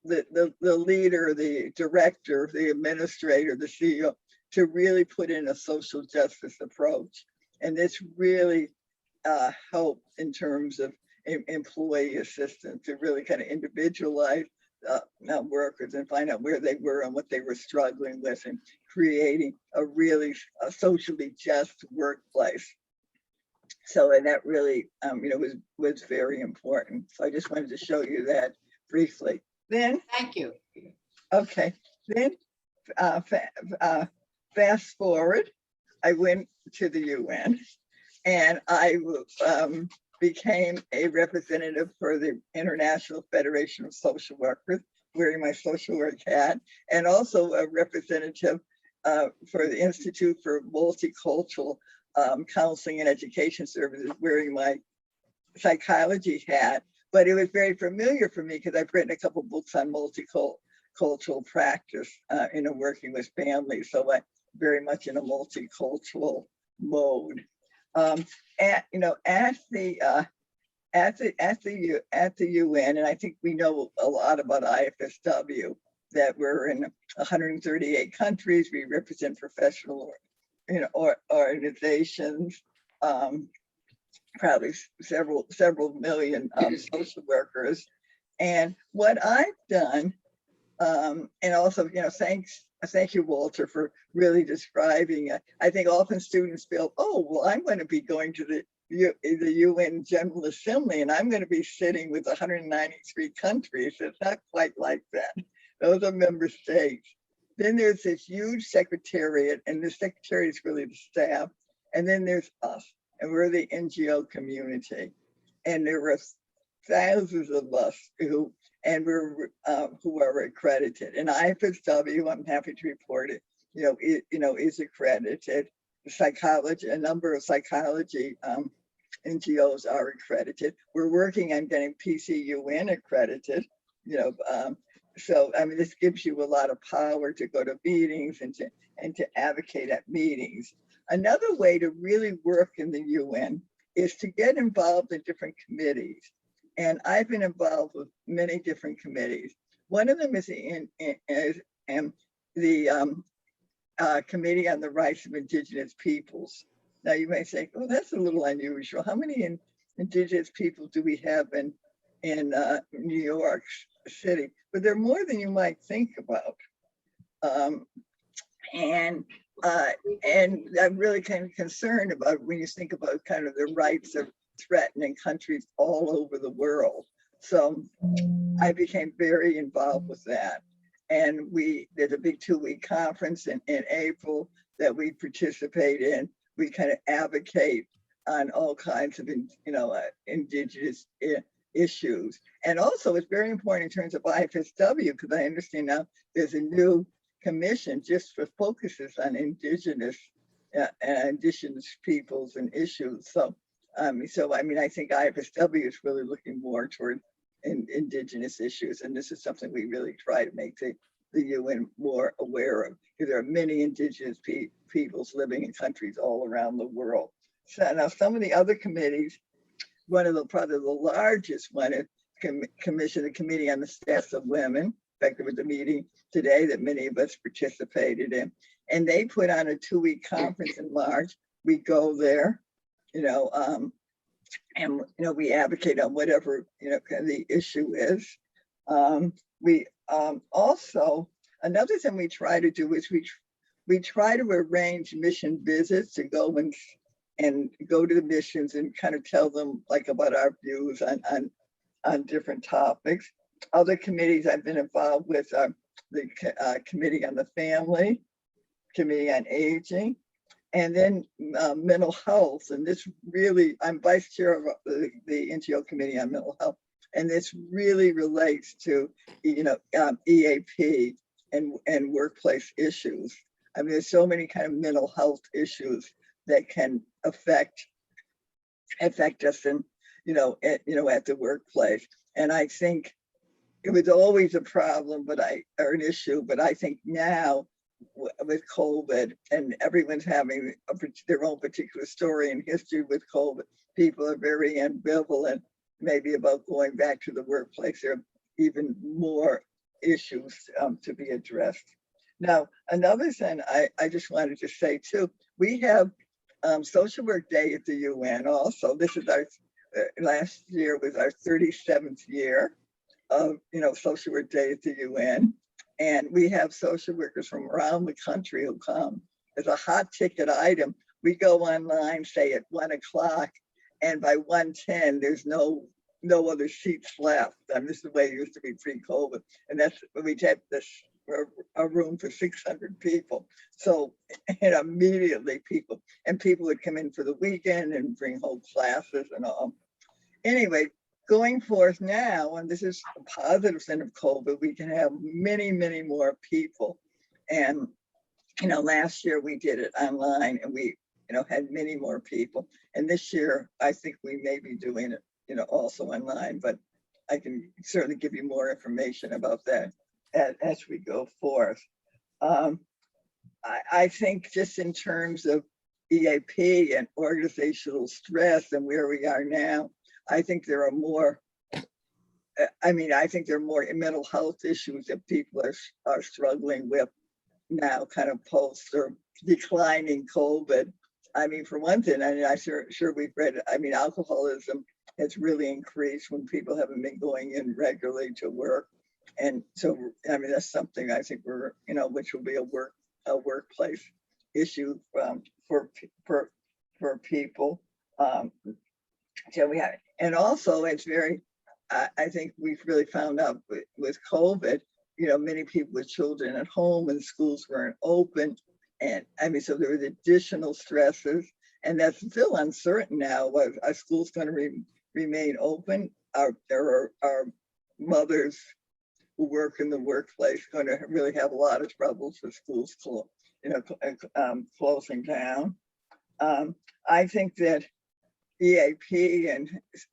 leader, the director, the administrator, the CEO, to really put in a social justice approach. And this really helped in terms of employee assistance, to really kind of individualize workers and find out where they were and what they were struggling with, and creating a really socially just workplace. So, and that really, was very important. So I just wanted to show you that briefly. Then, Thank you. okay, then fast forward, I went to the UN and I became a representative for the International Federation of Social Workers, wearing my social work hat, and also a representative for the Institute for Multicultural Counseling and Education Services, wearing my psychology hat. But it was very familiar for me because I've written a couple books on multicultural practice, working with families. So I very much in a multicultural mode. At the UN, and I think we know a lot about IFSW, that we're in 138 countries. We represent professional, organizations, probably several million social workers. And what I've done, and also, thank you, Walter, for really describing it. I think often students feel, oh, well, I'm going to be going to the UN General Assembly and I'm going to be sitting with 193 countries. It's not quite like that. Those are member states. Then there's this huge secretariat, and the secretariat is really the staff. And then there's us, and we're the NGO community. And there were thousands of us who are accredited. And IFSW, I'm happy to report it, is accredited. A number of psychology NGOs are accredited. We're working on getting PCUN accredited, so I mean, this gives you a lot of power to go to meetings and to advocate at meetings. Another way to really work in the UN is to get involved in different committees. And I've been involved with many different committees. One of them is the Committee on the Rights of Indigenous Peoples. Now you may say, oh, that's a little unusual. How many Indigenous people do we have in New York City? But there are more than you might think about. And I'm really kind of concerned about when you think about kind of the rights of threatening countries all over the world. So I became very involved with that. And there's a big 2-week conference in April that we participate in. We kind of advocate on all kinds of, indigenous issues. And also it's very important in terms of IFSW, because I understand now there's a new commission just for focuses on indigenous peoples and issues. So I think IFSW is really looking more toward indigenous issues. And this is something we really try to make the UN more aware of, because there are many indigenous peoples living in countries all around the world. So now some of the other committees, probably the largest one is the Committee on the Status of Women. In fact, there was a meeting today that many of us participated in. And they put on a 2-week conference in March. We go there, and we advocate on whatever the issue is. We also, another thing we try to do is we try to arrange mission visits to go and go to the missions and kind of tell them about our views on different topics. Other committees I've been involved with are the Committee on the Family, Committee on Aging, and then mental health. And this really, I'm vice chair of the NGO Committee on Mental Health. And this really relates to, EAP and workplace issues. I mean, there's so many kind of mental health issues that can affect us in, at the workplace. And I think it was always a problem, or an issue, but I think now with COVID and everyone's having their own particular story and history with COVID, people are very ambivalent maybe about going back to the workplace. There are even more issues to be addressed. Now, another thing I just wanted to say too, we have Social Work Day at the UN also. This is our, last year was our 37th year of, Social Work Day at the UN. And we have social workers from around the country who come. As a hot ticket item, we go online, say at 1 o'clock, and by 1:10, there's no other seats left. I mean, this is the way it used to be pre-COVID, and that's when we had this a room for 600 people. So, and immediately people would come in for the weekend and bring home classes and all. Anyway, going forth now, and this is a positive sign of COVID, we can have many, many more people. And, last year we did it online and we, had many more people. And this year, I think we may be doing it, also online, but I can certainly give you more information about that as we go forth. I think just in terms of EAP and organizational stress and where we are now, I think there are more, I think there are more mental health issues that people are struggling with now, kind of post or declining COVID. I mean, for one thing, I'm sure we've read it. Alcoholism has really increased when people haven't been going in regularly to work. And so, that's something I think we're, which will be a workplace issue for people. So we have, and also it's very, I think we've really found out with COVID, many people with children at home and schools weren't open. And so there was additional stresses, and that's still uncertain now. Are schools going to remain open? There are mothers who work in the workplace going to really have a lot of troubles with schools closing down. I think that EAP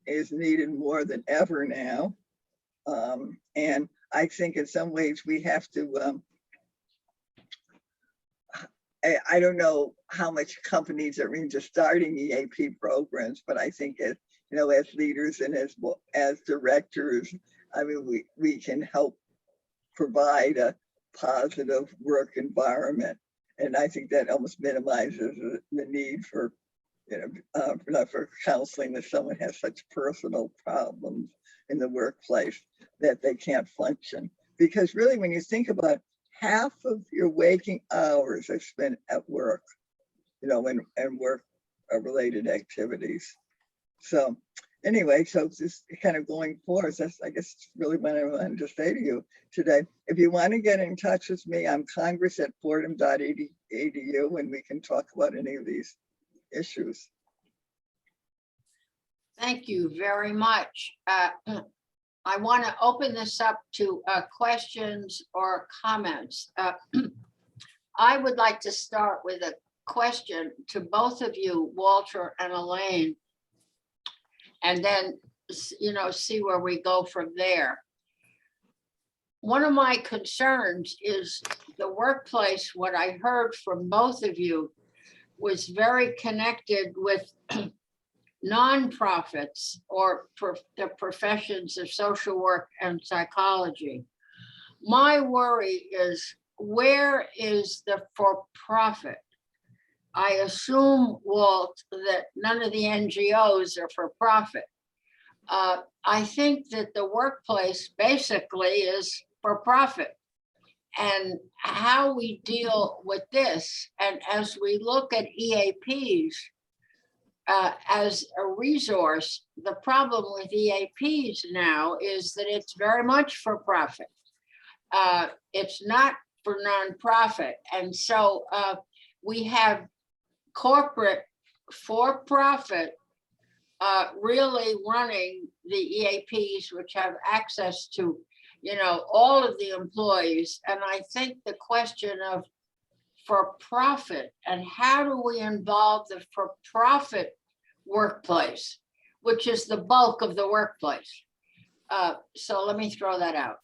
is needed more than ever now. And I think in some ways we have to, I don't know how much companies are into starting EAP programs, but I think as leaders and as directors, we can help provide a positive work environment. And I think that almost minimizes the need for, for counseling if someone has such personal problems in the workplace that they can't function. Because really, when you think about half of your waking hours are spent at work, and work related activities. So anyway, so just kind of going forward, that's, I guess, really what I wanted to say to you today. If you want to get in touch with me, I'm congress@fordham.edu, and we can talk about any of these issues. Thank you very much. I want to open this up to questions or comments. I would like to start with a question to both of you, Walter and Elaine, and then, see where we go from there. One of my concerns is the workplace. What I heard from both of you was very connected with nonprofits or the professions of social work and psychology. My worry is, where is the for-profit? I assume, Walt, that none of the NGOs are for profit. I think that the workplace basically is for profit. And how we deal with this, and as we look at EAPs as a resource, the problem with EAPs now is that it's very much for profit. It's not for nonprofit. And so we have corporate for-profit really running the EAPs, which have access to, all of the employees. And I think the question of for-profit and how do we involve the for-profit workplace, which is the bulk of the workplace. So let me throw that out.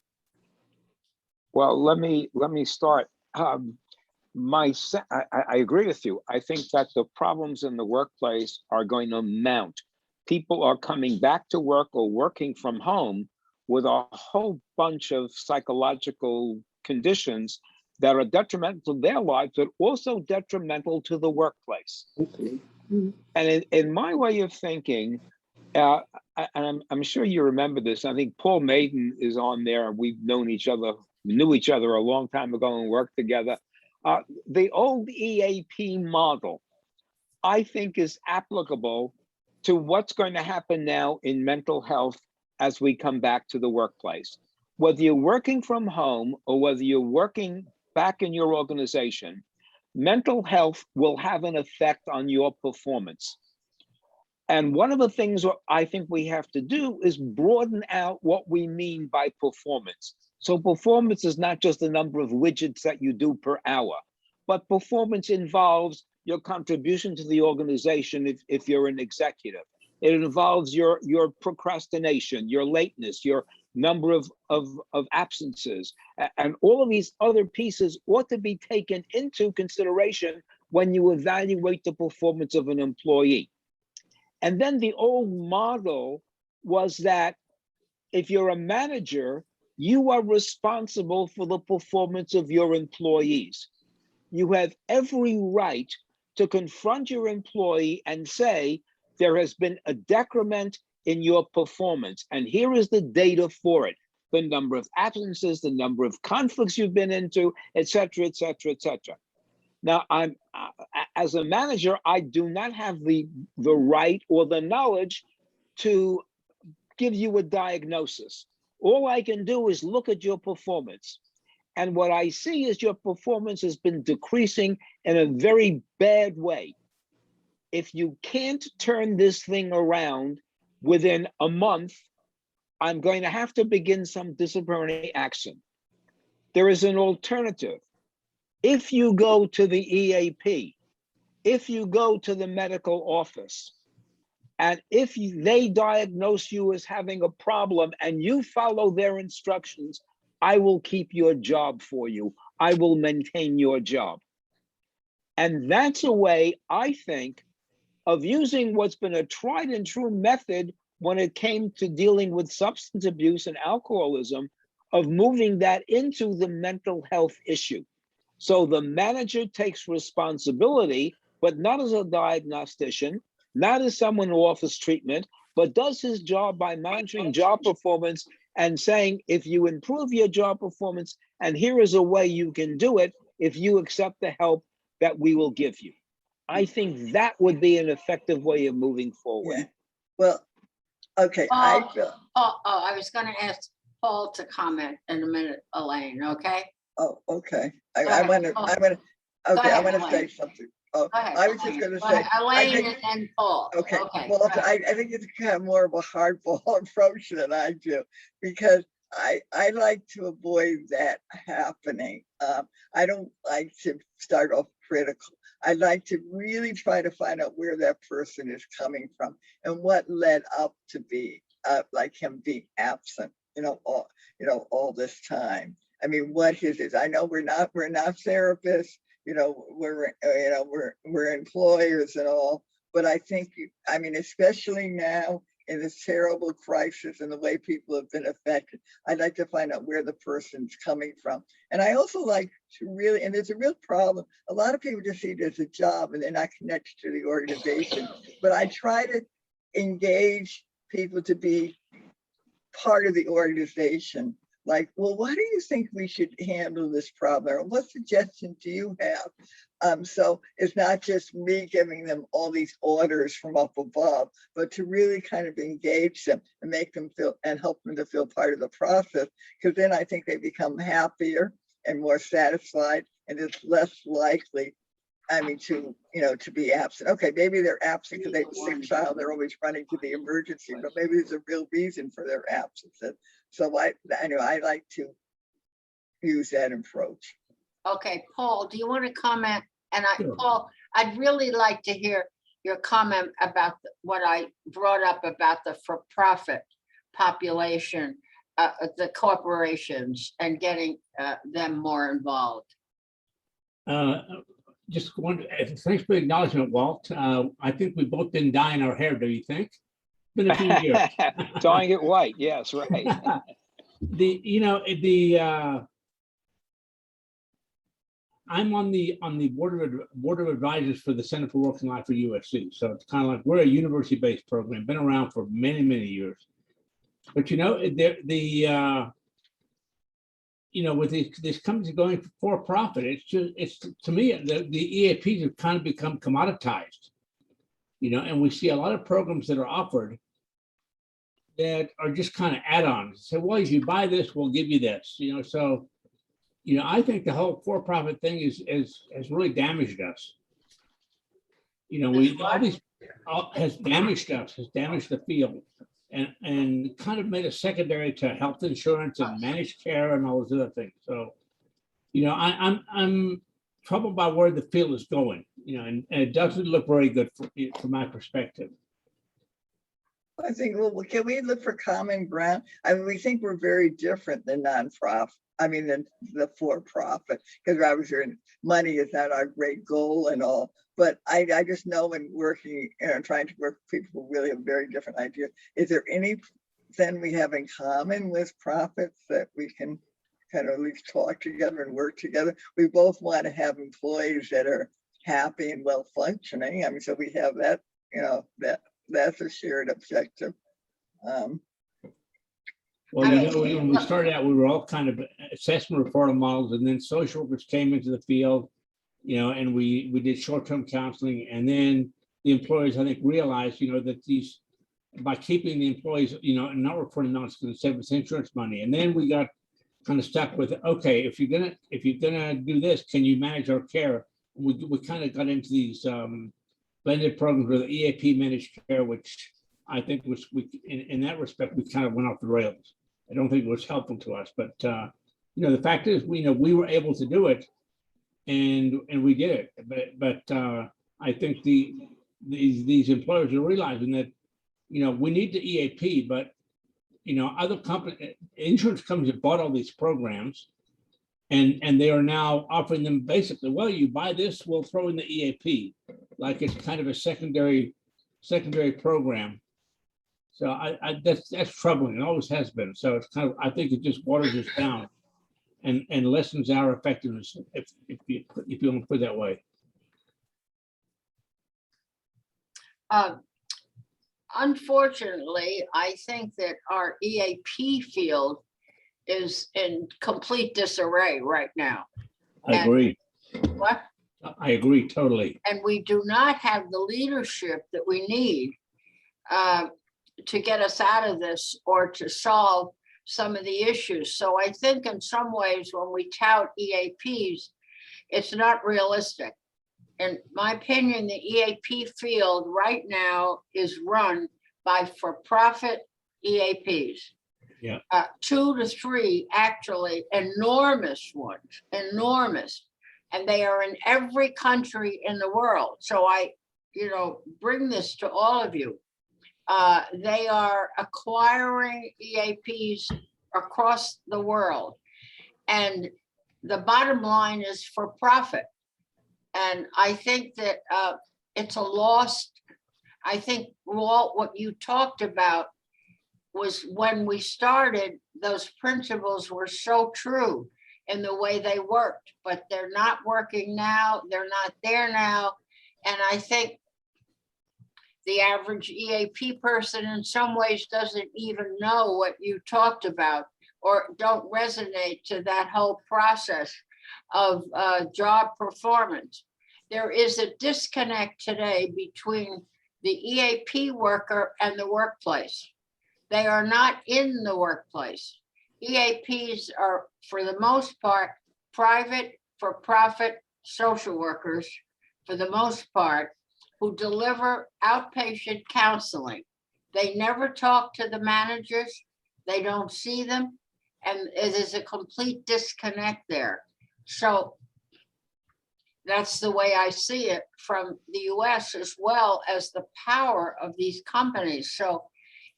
Well, let me start. I agree with you. I think that the problems in the workplace are going to mount. People are coming back to work or working from home with a whole bunch of psychological conditions that are detrimental to their lives, but also detrimental to the workplace. Okay. And in my way of thinking, and I'm sure you remember this, I think Paul Maiden is on there. We've knew each other a long time ago and worked together. The old EAP model, I think, is applicable to what's going to happen now in mental health as we come back to the workplace. Whether you're working from home or whether you're working back in your organization, mental health will have an effect on your performance. And one of the things I think we have to do is broaden out what we mean by performance. So performance is not just the number of widgets that you do per hour, but performance involves your contribution to the organization if you're an executive. It involves your procrastination, your lateness, your number of absences, and all of these other pieces ought to be taken into consideration when you evaluate the performance of an employee. And then the old model was that if you're a manager, you are responsible for the performance of your employees. You have every right to confront your employee and say, there has been a decrement in your performance, and here is the data for it. The number of absences, the number of conflicts you've been into, et cetera, et cetera, et cetera. Now, as a manager, I do not have the right or the knowledge to give you a diagnosis. All I can do is look at your performance. And what I see is your performance has been decreasing in a very bad way. If you can't turn this thing around within a month, I'm going to have to begin some disciplinary action. There is an alternative. If you go to the EAP, if you go to the medical office, and if they diagnose you as having a problem and you follow their instructions, I will keep your job for you. I will maintain your job. And that's a way, I think, of using what's been a tried and true method when it came to dealing with substance abuse and alcoholism, of moving that into the mental health issue. So the manager takes responsibility, but not as a diagnostician, not as someone who offers treatment, but does his job by monitoring job performance and saying, if you improve your job performance, and here is a way you can do it if you accept the help that we will give you. I think that would be an effective way of moving forward. Yeah. Well, okay, I feel. I was going to ask Paul to comment in a minute, Elaine, okay? Oh, okay. I ahead, want to, Paul. I want to, okay, I ahead, want to say Elaine. something. Oh, Go ahead, I was just Elaine. going to Go say. ahead, Elaine and then Paul. Okay, Okay, well, go ahead. I think it's kind of more of a hardball approach than I do, because I like to avoid that happening. I don't like to start off critical. I like to really try to find out where that person is coming from and what led up to be like him being absent, all this time. I mean, what is it? I know we're not therapists, we're employers and all, but I think, I mean, especially now in this terrible crisis and the way people have been affected, I'd like to find out where the person's coming from. And I also like to really, and there's a real problem, a lot of people just see it as a job and they're not connected to the organization, but I try to engage people to be part of the organization. Like, well, why do you think we should handle this problem? Or what suggestions do you have? So it's not just me giving them all these orders from up above, but to really kind of engage them and make them feel and help them to feel part of the process. Because then I think they become happier and more satisfied, and it's less likely, to be absent. Okay, maybe they're absent because they have a sick child, they're always running to the emergency, but maybe there's a real reason for their absence. So I like to use that approach. Okay, Paul, do you want to comment? And Sure. Paul, I'd really like to hear your comment about what I brought up about the for-profit population, the corporations, and getting them more involved. Just one, thanks for the acknowledgement, Walt. I think we both didn't dye in our hair, do you think? Been a few years. Dyeing it white, yes, right. I'm on the board of advisors for the Center for Working Life for USC. So it's kind of like we're a university-based program, been around for many, many years. But with these companies going for profit, it's to me the EAPs have kind of become commoditized. and we see a lot of programs that are offered that are just kind of add-ons. So, well, if you buy this, we'll give you this, so, I think the whole for-profit thing has really damaged us. Has damaged us, has damaged the field, and kind of made us secondary to health insurance and managed care and all those other things. So, I'm troubled by where the field is going, and it doesn't look very good from my perspective. I think, well, can we look for common ground? I mean, we think we're very different than nonprofit. I mean, than the for-profit, because obviously money is not our great goal and all. But I just know when working, trying to work with people who really have very different ideas. Is there anything we have in common with profits that we can kind of at least talk together and work together? We both want to have employees that are happy and well functioning. I mean, so we have that, that's a shared objective. Well, when we started out, we were all kind of assessment referral models, and then social workers came into the field, and we did short-term counseling, and then the employers, I think, realized, that by keeping the employees, and not referring them, it's going to save us insurance money. And then we got kind of stuck with, okay, if you're gonna do this, can you manage our care? We kind of got into these blended programs with EAP managed care, which I think was, in that respect, we kind of went off the rails. I don't think it was helpful to us, but the fact is, we were able to do it, and we did it. But I think these employers are realizing that we need the EAP, but other insurance companies have bought all these programs, and they are now offering them basically, well, you buy this, we'll throw in the EAP, like it's kind of a secondary program. So that's troubling. It always has been. So it's kind of, I think it just waters us down and lessens our effectiveness, if you want to put it that way. Unfortunately, I think that our EAP field is in complete disarray right now. I agree. What? I agree totally. And we do not have the leadership that we need to get us out of this or to solve some of the issues. So I think in some ways when we tout EAPs, it's not realistic. In my opinion, the EAP field right now is run by for-profit EAPs. Yeah. 2 to 3 actually enormous ones, enormous. And they are in every country in the world. So I, bring this to all of you. They are acquiring EAPs across the world. And the bottom line is for profit. And I think that it's a lost, I think, Walt, what you talked about was when we started, those principles were so true in the way they worked, but they're not working now. They're not there now. And I think the average EAP person in some ways doesn't even know what you talked about or don't resonate to that whole process of job performance. There is a disconnect today between the EAP worker and the workplace. They are not in the workplace. EAPs are, for the most part, private, for-profit social workers, for the most part, who deliver outpatient counseling. They never talk to the managers. They don't see them. And it is a complete disconnect there. So that's the way I see it from the US, as well as the power of these companies. So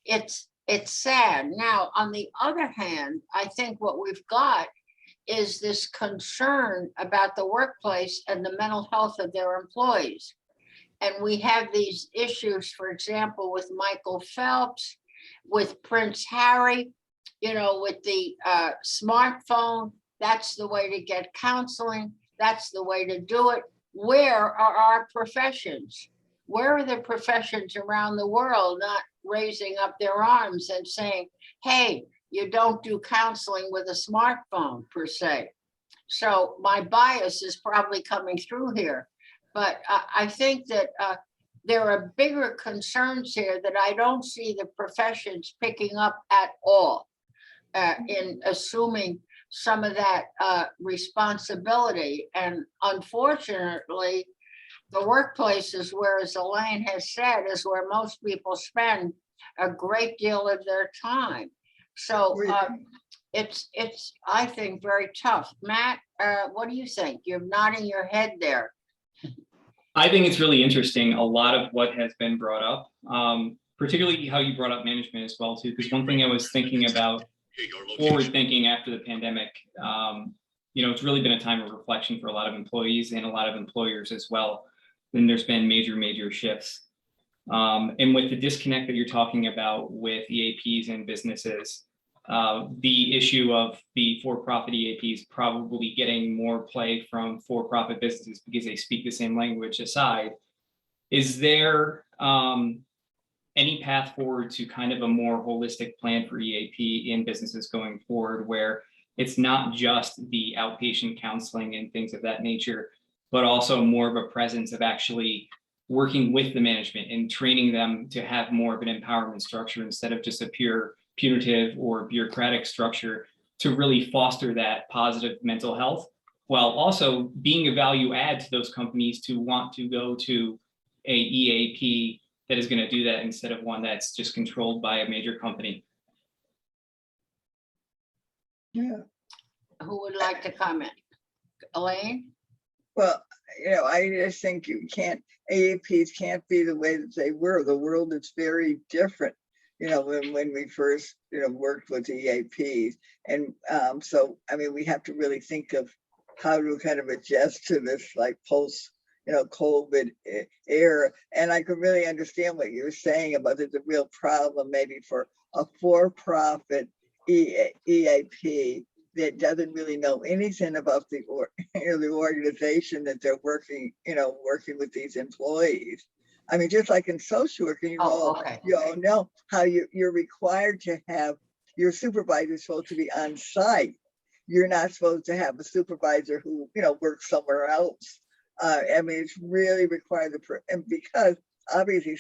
it's sad. Now, on the other hand, I think what we've got is this concern about the workplace and the mental health of their employees. And we have these issues, for example, with Michael Phelps, with Prince Harry, with the smartphone. That's the way to get counseling. That's the way to do it. Where are our professions? Where are the professions around the world not raising up their arms and saying, hey, you don't do counseling with a smartphone per se? So my bias is probably coming through here. But I think that there are bigger concerns here that I don't see the professions picking up at all in assuming some of that responsibility. And unfortunately, the workplaces where, as Elaine has said, is where most people spend a great deal of their time. So it's, I think, very tough. Matt, what do you think? You're nodding your head there. I think it's really interesting, a lot of what has been brought up, particularly how you brought up management as well too, because one thing I was thinking about forward thinking after the pandemic, it's really been a time of reflection for a lot of employees and a lot of employers as well. Then there's been major shifts. And with the disconnect that you're talking about with EAPs and businesses, the issue of the for-profit EAPs probably getting more play from for-profit businesses because they speak the same language aside. Is there any path forward to kind of a more holistic plan for EAP in businesses going forward, where it's not just the outpatient counseling and things of that nature, but also more of a presence of actually working with the management and training them to have more of an empowerment structure instead of just a pure punitive or bureaucratic structure, to really foster that positive mental health, while also being a value add to those companies to want to go to a EAP that is going to do that instead of one that's just controlled by a major company. Yeah. Who would like to comment? Elaine? Well, I just think EAPs can't be the way that they were. The world is very different, when we first, worked with EAPs. And so, we have to really think of how to kind of adjust to this like post, COVID era. And I could really understand what you're saying about there's a real problem maybe for a for-profit EAP that doesn't really know anything about the organization that they're working with these employees. Just like in social work, you all know how you're required to have your supervisor supposed to be on site. You're not supposed to have a supervisor who works somewhere else. It's really required, and because obviously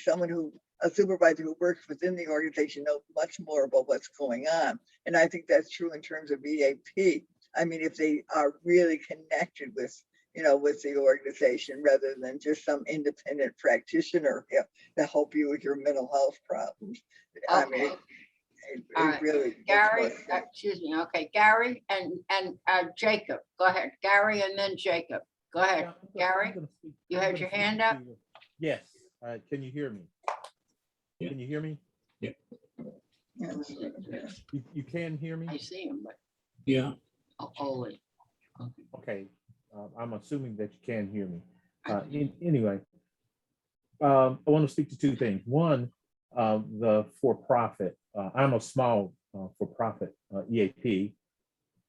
a supervisor who works within the organization knows much more about what's going on. And I think that's true in terms of EAP. If they are really connected with the organization rather than just some independent practitioner to help you with your mental health problems. Okay. All right. Really, Gary, excuse me. Okay, Gary and Jacob. Go ahead, Gary, and then Jacob. Go ahead, Gary. You had your hand up? Yes. Can you hear me? Yeah. Can you hear me? Yeah. You can hear me? I see him, but. Yeah. Holy. Okay. I'm assuming that you can hear me. Anyway, I want to speak to two things. One, the for-profit. I'm a small for-profit EAP,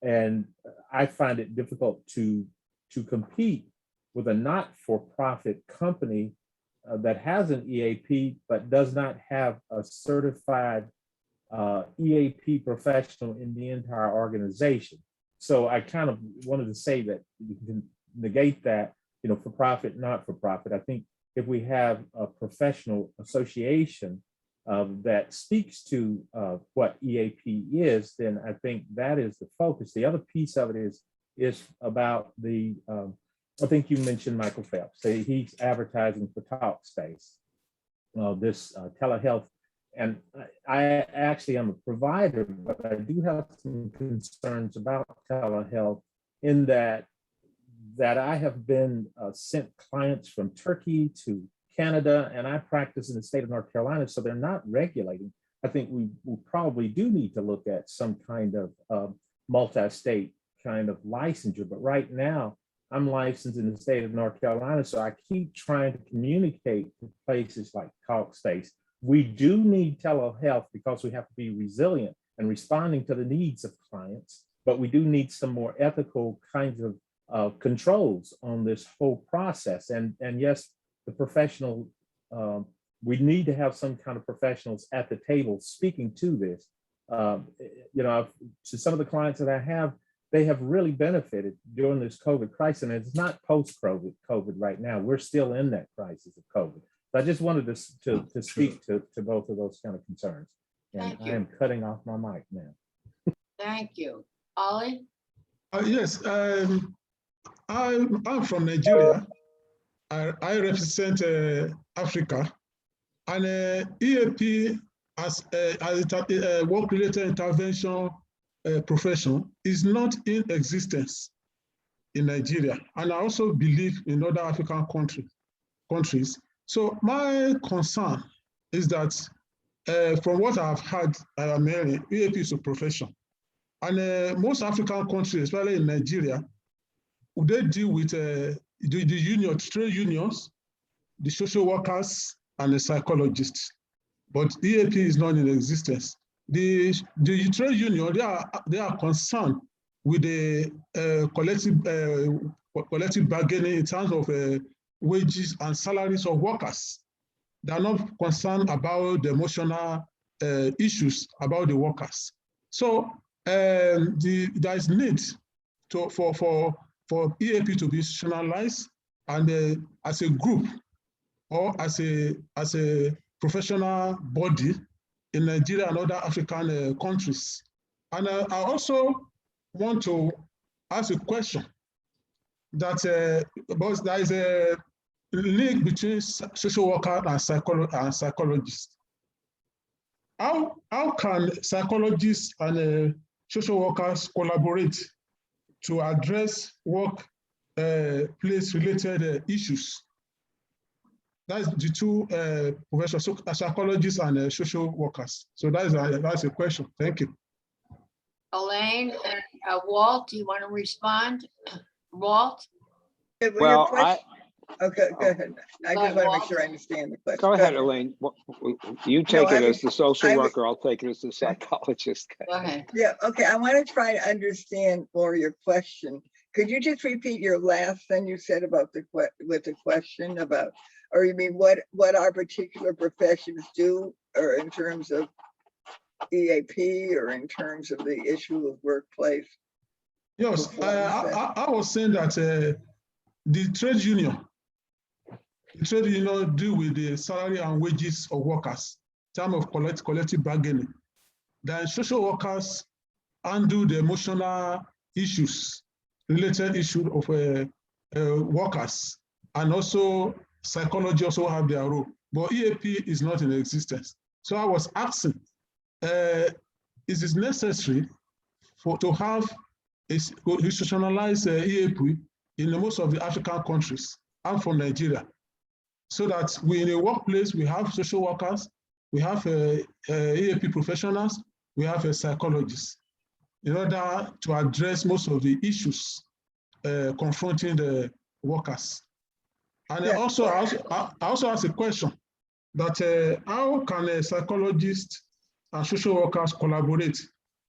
and I find it difficult to compete with a not-for-profit company that has an EAP but does not have a certified EAP professional in the entire organization. So I kind of wanted to say that you can negate that, for profit, not for profit. I think if we have a professional association that speaks to what EAP is, then I think that is the focus. The other piece of it is about the, I think you mentioned Michael Phelps. He's advertising for Talkspace, this telehealth. And I actually am a provider, but I do have some concerns about telehealth in that I have been sent clients from Turkey to Canada, and I practice in the state of North Carolina, so they're not regulating. I think we probably do need to look at some kind of multi-state kind of licensure, but right now I'm licensed in the state of North Carolina, so I keep trying to communicate to places like Talkspace. We do need telehealth because we have to be resilient and responding to the needs of clients, but we do need some more ethical kinds of controls on this whole process. And yes, the professional, we need to have some kind of professionals at the table speaking to this. To some of the clients that I have, they have really benefited during this COVID crisis, and it's not post-COVID right now. We're still in that crisis of COVID. I just wanted to speak to both of those kind of concerns. And Thank I you. am cutting off my mic now. Thank you. Ollie? Yes, I'm from Nigeria. I represent Africa, and EAP as a work-related intervention profession is not in existence in Nigeria, and I also believe in other African countries. So my concern is that from what I've heard, EAP is a profession, and most African countries, especially in Nigeria, they deal with the trade unions, the social workers, and the psychologists. But EAP is not in existence. The trade union, they are concerned with the collective bargaining in terms of wages and salaries of workers. They are not concerned about the emotional issues about the workers. So there is need for EAP to be institutionalized and as a group or as a professional body in Nigeria and other African countries. And I also want to ask a question that because there is a link between social worker and psychologists. How can psychologists and social workers collaborate to address workplace related issues? That's the two professions, psychologists and social workers. So that's a question. Thank you. Elaine and Walt, do you want to respond? Walt? Well, Okay, go ahead. I just want to make sure I understand the question. Go ahead, Elaine. You take it as the social would- worker, I'll take it as the psychologist. Go ahead. Yeah, okay, I want to try to understand more your question. Could you just repeat your last thing you said about the question about, or you mean what our particular professions do, or in terms of EAP, or in terms of the issue of workplace? Yes, I was saying that the trade union deal with the salary and wages of workers, in terms of collective bargaining. Then social workers handle the emotional issues, related issues of workers, and also psychology also have their role. But EAP is not in existence. So I was asking, is it necessary to have a institutionalized EAP in most of the African countries? I'm from Nigeria. So that we in a workplace, we have social workers, we have EAP professionals, we have a psychologist, in order to address most of the issues confronting the workers. And I also ask a question that how can a psychologist and social workers collaborate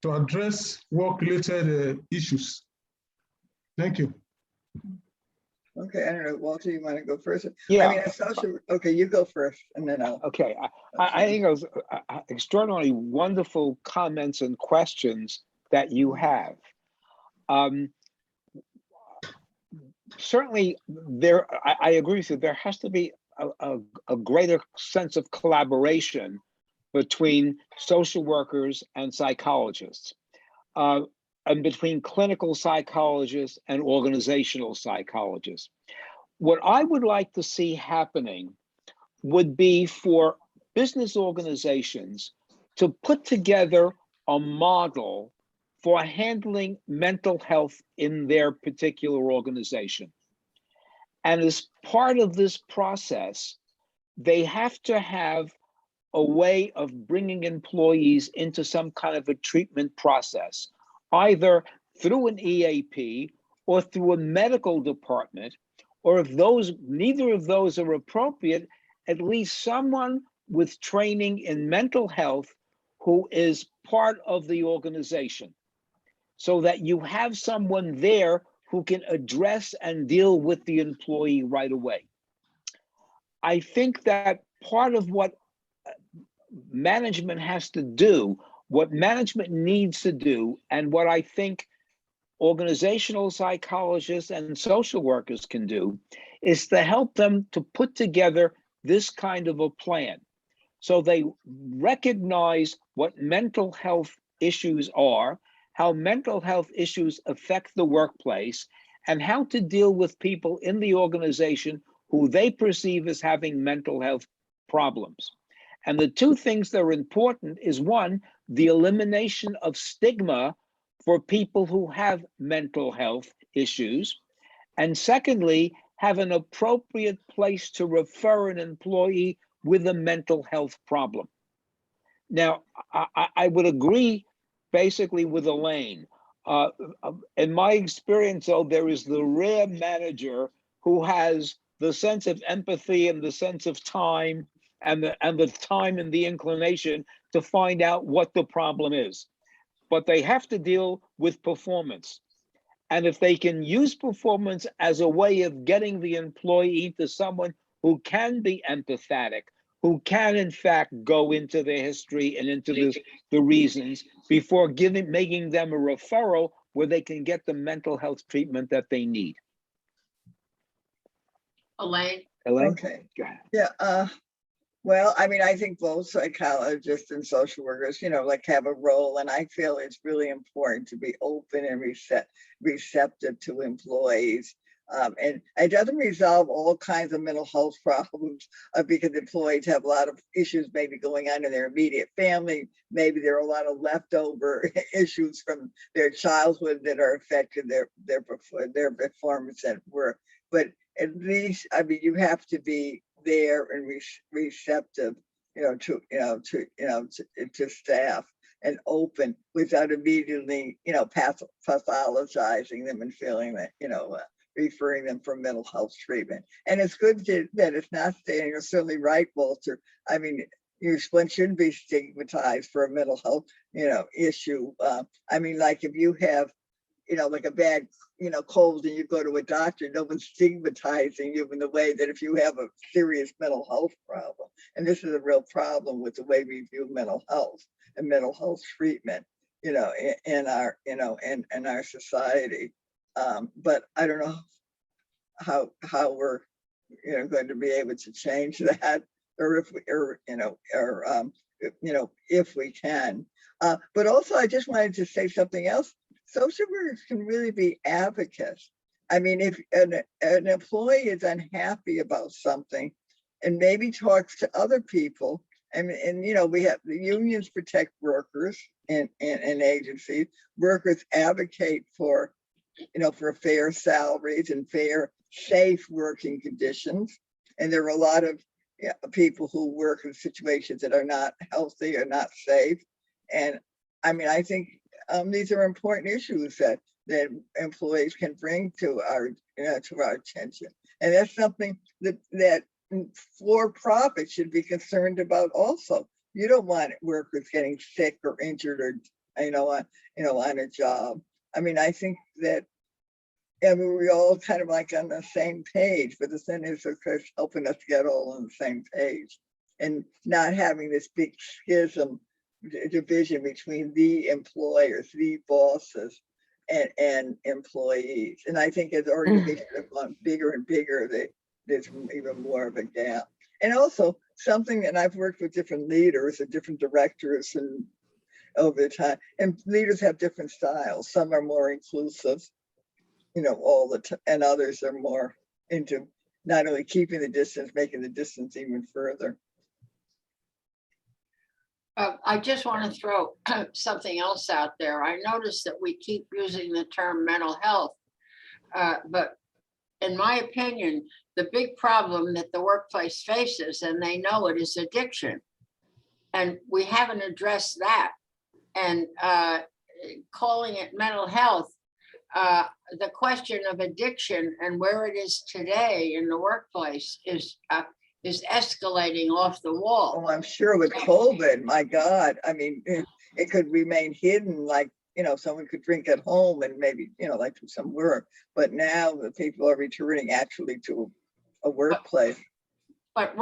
to address work-related issues? Thank you. Okay, I don't know, Walter, you want to go first? Yeah. I mean, okay, you go first, and then I'll. Okay, I think it was extraordinarily wonderful comments and questions that you have. Certainly, I agree with you. There has to be a greater sense of collaboration between social workers and psychologists, and between clinical psychologists and organizational psychologists. What I would like to see happening would be for business organizations to put together a model for handling mental health in their particular organization. And as part of this process, they have to have a way of bringing employees into some kind of a treatment process, either through an EAP or through a medical department, or if neither of those are appropriate, at least someone with training in mental health who is part of the organization, so that you have someone there who can address and deal with the employee right away. I think that part of what management has to do, what management needs to do, and what I think organizational psychologists and social workers can do, is to help them to put together this kind of a plan. So they recognize what mental health issues are, how mental health issues affect the workplace, and how to deal with people in the organization who they perceive as having mental health problems. And the two things that are important is, one, the elimination of stigma for people who have mental health issues. And secondly, have an appropriate place to refer an employee with a mental health problem. Now, I would agree basically with Elaine. In my experience, though, there is the rare manager who has the sense of empathy and the sense of time and the time and the inclination to find out what the problem is. But they have to deal with performance. And if they can use performance as a way of getting the employee to someone who can be empathetic, who can in fact go into their history and into the reasons before making them a referral where they can get the mental health treatment that they need. Elaine? Okay. Go ahead. Yeah. Well, I mean, I think both psychologists and social workers, like have a role, and I feel it's really important to be open and receptive to employees. And it doesn't resolve all kinds of mental health problems because employees have a lot of issues maybe going on in their immediate family. Maybe there are a lot of leftover issues from their childhood that are affecting their performance at work. But at least, I mean, you have to be there and receptive, to staff, and open without immediately, pathologizing them and feeling that, referring them for mental health treatment. And it's good that it's not staying. You're certainly right, Walter. I mean, one shouldn't be stigmatized for a mental health, issue. I mean, like if you have, like a bad, cold and you go to a doctor, no one's stigmatizing you in the way that if you have a serious mental health problem. And this is a real problem with the way we view mental health and mental health treatment, in our, in our society. But I don't know how we're, going to be able to change that, or if we, if we can. But also, I just wanted to say something else. Social workers can really be advocates. I mean, if an employee is unhappy about something and maybe talks to other people, and we have the unions protect workers and agencies. Workers advocate for, for fair salaries and fair, safe working conditions. And there are a lot of people who work in situations that are not healthy or not safe. And I mean, I think these are important issues that employees can bring to our attention, and that's something that for-profit should be concerned about. Also, you don't want workers getting sick or injured or on a job. I mean, I think that we're all kind of like on the same page, but the thing is, of course, helping us get all on the same page and not having this big schism, division between the employers, the bosses, and employees. And I think as organizations have gone bigger and bigger, there's even more of a gap. And also something that I've worked with different leaders and different directors and over time, and leaders have different styles. Some are more inclusive, all the time, and others are more into not only keeping the distance, making the distance even further. I just want to throw something else out there. I noticed that we keep using the term mental health, but in my opinion, the big problem that the workplace faces, and they know it, is addiction. And we haven't addressed that. And calling it mental health, the question of addiction and where it is today in the workplace is escalating off the wall. Oh, I'm sure with COVID, my God, I mean, it could remain hidden, like, someone could drink at home and maybe, like do some work. But now the people are returning actually to a workplace. But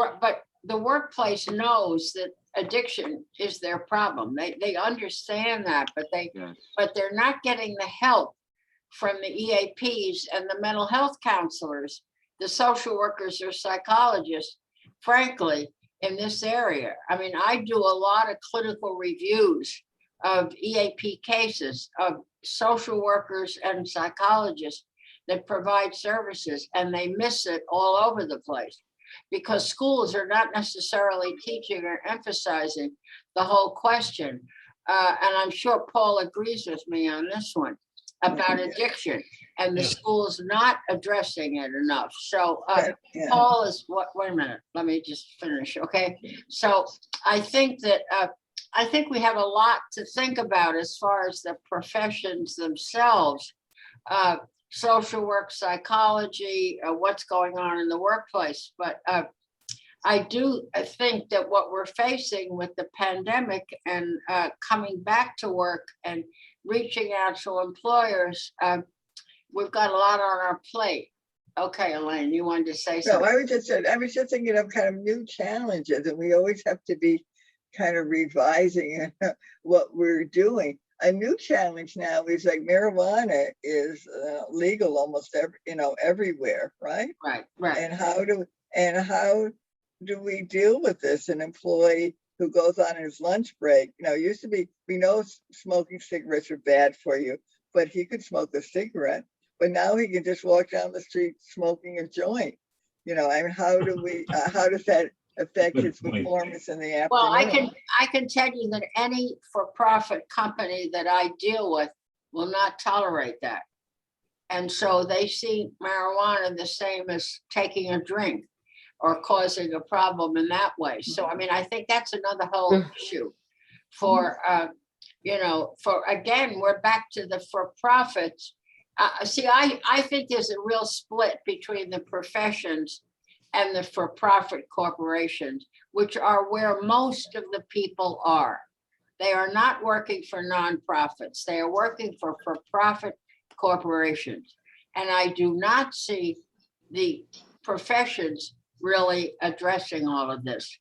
the workplace knows that addiction is their problem. They understand that, but they're not getting the help from the EAPs and the mental health counselors, the social workers or psychologists, frankly, in this area. I mean, I do a lot of clinical reviews of EAP cases of social workers and psychologists that provide services, and they miss it all over the place because schools are not necessarily teaching or emphasizing the whole question. And I'm sure Paul agrees with me on this one about addiction and the Yeah. schools not addressing it enough. So Yeah. Paul is wait a minute, let me just finish, okay? So I think that I think we have a lot to think about as far as the professions themselves, social work, psychology, what's going on in the workplace. But I do think that what we're facing with the pandemic and coming back to work and reaching out to employers, we've got a lot on our plate. Okay, Elaine, you wanted to say No, something? I was just thinking of kind of new challenges, and we always have to be kind of revising what we're doing. A new challenge now is like marijuana is legal almost everywhere, right? Right. And how do we deal with this? An employee who goes on his lunch break, it used to be, we know smoking cigarettes are bad for you, but he could smoke a cigarette. But now he can just walk down the street smoking a joint. I mean, how does that affect his performance in the afternoon? Well, I can tell you that any for-profit company that I deal with will not tolerate that. And so they see marijuana the same as taking a drink or causing a problem in that way. So, I mean, I think that's another whole issue for, again, we're back to the for-profits. See, I think there's a real split between the professions and the for-profit corporations, which are where most of the people are. They are not working for nonprofits. They are working for for-profit corporations. And I do not see the professions really addressing all of this.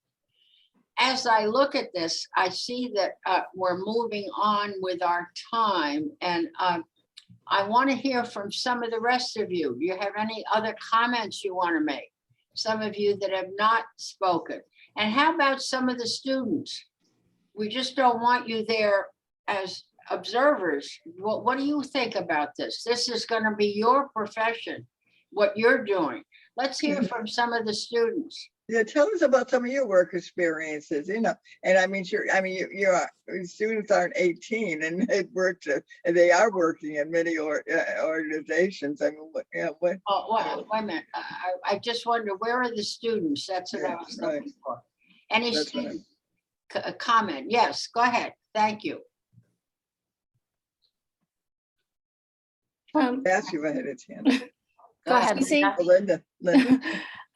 As I look at this, I see that we're moving on with our time, and I want to hear from some of the rest of you. Do you have any other comments you want to make? Some of you that have not spoken. And how about some of the students? We just don't want you there as observers. What do you think about this? This is going to be your profession, what you're doing. Let's hear from some of the students. Yeah, tell us about some of your work experiences, and I mean, your students aren't 18 and and they are working in many organizations. I mean, what? Oh, well, wait a minute. I just wonder, where are the students? That's what I was looking for. Any student comment? Yes, go ahead. Thank you. Matthew had his hand. Go ahead, Linda.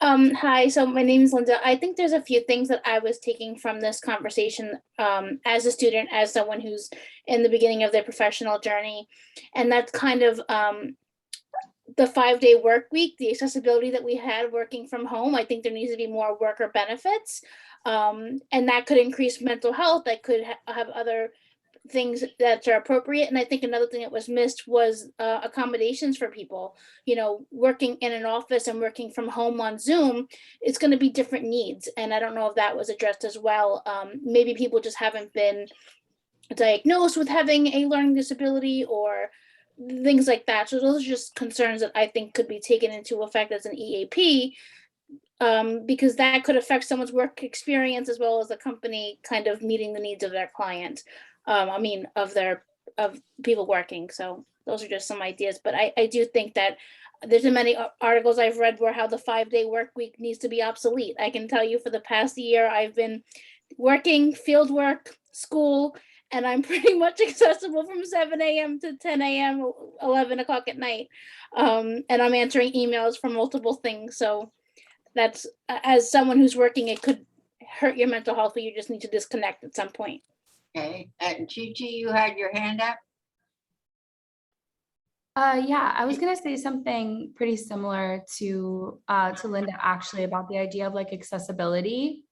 Hi, so my name is Linda. I think there's a few things that I was taking from this conversation as a student, as someone who's in the beginning of their professional journey. And that's kind of the 5-day work week, the accessibility that we had working from home. I think there needs to be more worker benefits. And that could increase mental health. That could have other things that are appropriate. And I think another thing that was missed was accommodations for people. Working in an office and working from home on Zoom, it's going to be different needs. And I don't know if that was addressed as well. Maybe people just haven't been diagnosed with having a learning disability or things like that. So those are just concerns that I think could be taken into effect as an EAP, because that could affect someone's work experience as well as the company kind of meeting the needs of their client. Of people working. So those are just some ideas, but I do think that there's been many articles I've read where how the 5-day work week needs to be obsolete. I can tell you for the past year, I've been working field work, school, and I'm pretty much accessible from 7 a.m. to 10 a.m., 11 o'clock at night. And I'm answering emails from multiple things. So that's, as someone who's working, it could hurt your mental health, but you just need to disconnect at some point. Okay, and Gigi, you had your hand up? Yeah, I was gonna say something pretty similar to Linda actually about the idea of like accessibility.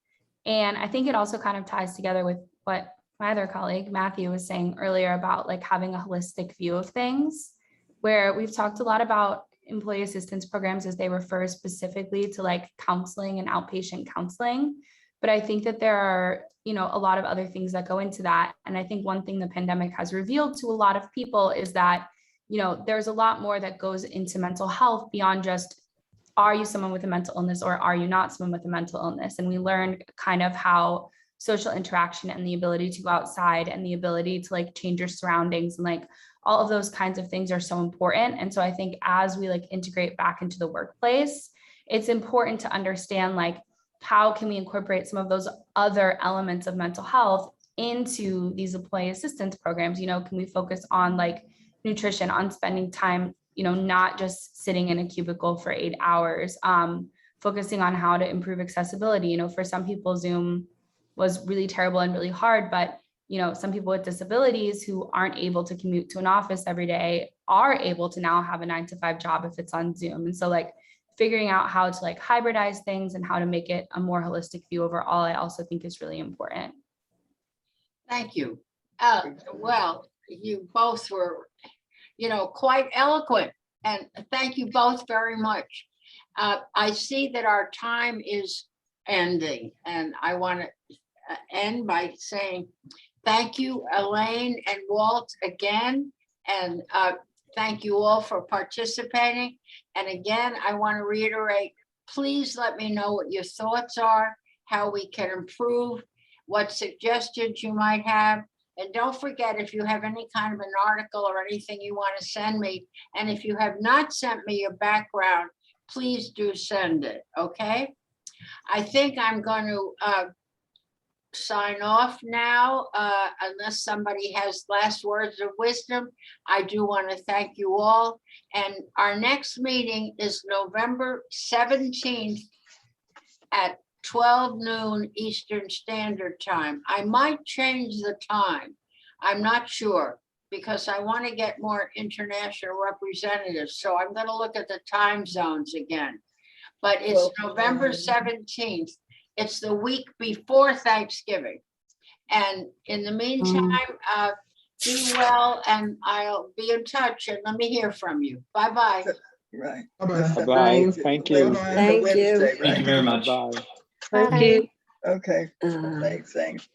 And I think it also kind of ties together with what my other colleague Matthew was saying earlier about like having a holistic view of things, where we've talked a lot about employee assistance programs is they refer specifically to like counseling and outpatient counseling. But I think that there are, you know, a lot of other things that go into that. And I think one thing the pandemic has revealed to a lot of people is that, you know, there's a lot more that goes into mental health beyond just, are you someone with a mental illness or are you not someone with a mental illness? And we learned kind of how social interaction and the ability to go outside and the ability to like change your surroundings and like all of those kinds of things are so important. And so I think as we like integrate back into the workplace, it's important to understand like, how can we incorporate some of those other elements of mental health into these employee assistance programs? You know, can we focus on like nutrition, on spending time, you know, not just sitting in a cubicle for 8 hours, focusing on how to improve accessibility. You know, for some people, Zoom was really terrible and really hard, but you know, some people with disabilities who aren't able to commute to an office every day are able to now have a 9-to-5 job if it's on Zoom. And so like figuring out how to like hybridize things and how to make it a more holistic view overall, I also think is really important. Thank you. Well, you both were, you know, quite eloquent, and thank you both very much. I see that our time is ending, and I want to end by saying thank you, Elaine and Walt, again, and thank you all for participating. And again, I want to reiterate, please let me know what your thoughts are, how we can improve, what suggestions you might have. And don't forget, if you have any kind of an article or anything you want to send me, and if you have not sent me your background, please do send it, okay? I think I'm going to sign off now, unless somebody has last words of wisdom. I do want to thank you all. And our next meeting is November 17th at 12 noon Eastern Standard Time. I might change the time. I'm not sure, because I want to get more international representatives. So I'm going to look at the time zones again. But it's November 17th. It's the week before Thanksgiving. And in the meantime, be well, and I'll be in touch, and let me hear from you. Bye-bye. Right. Bye-bye. Thank you. Thank you. Thank you very much. Bye. Thank you. Okay. Thanks.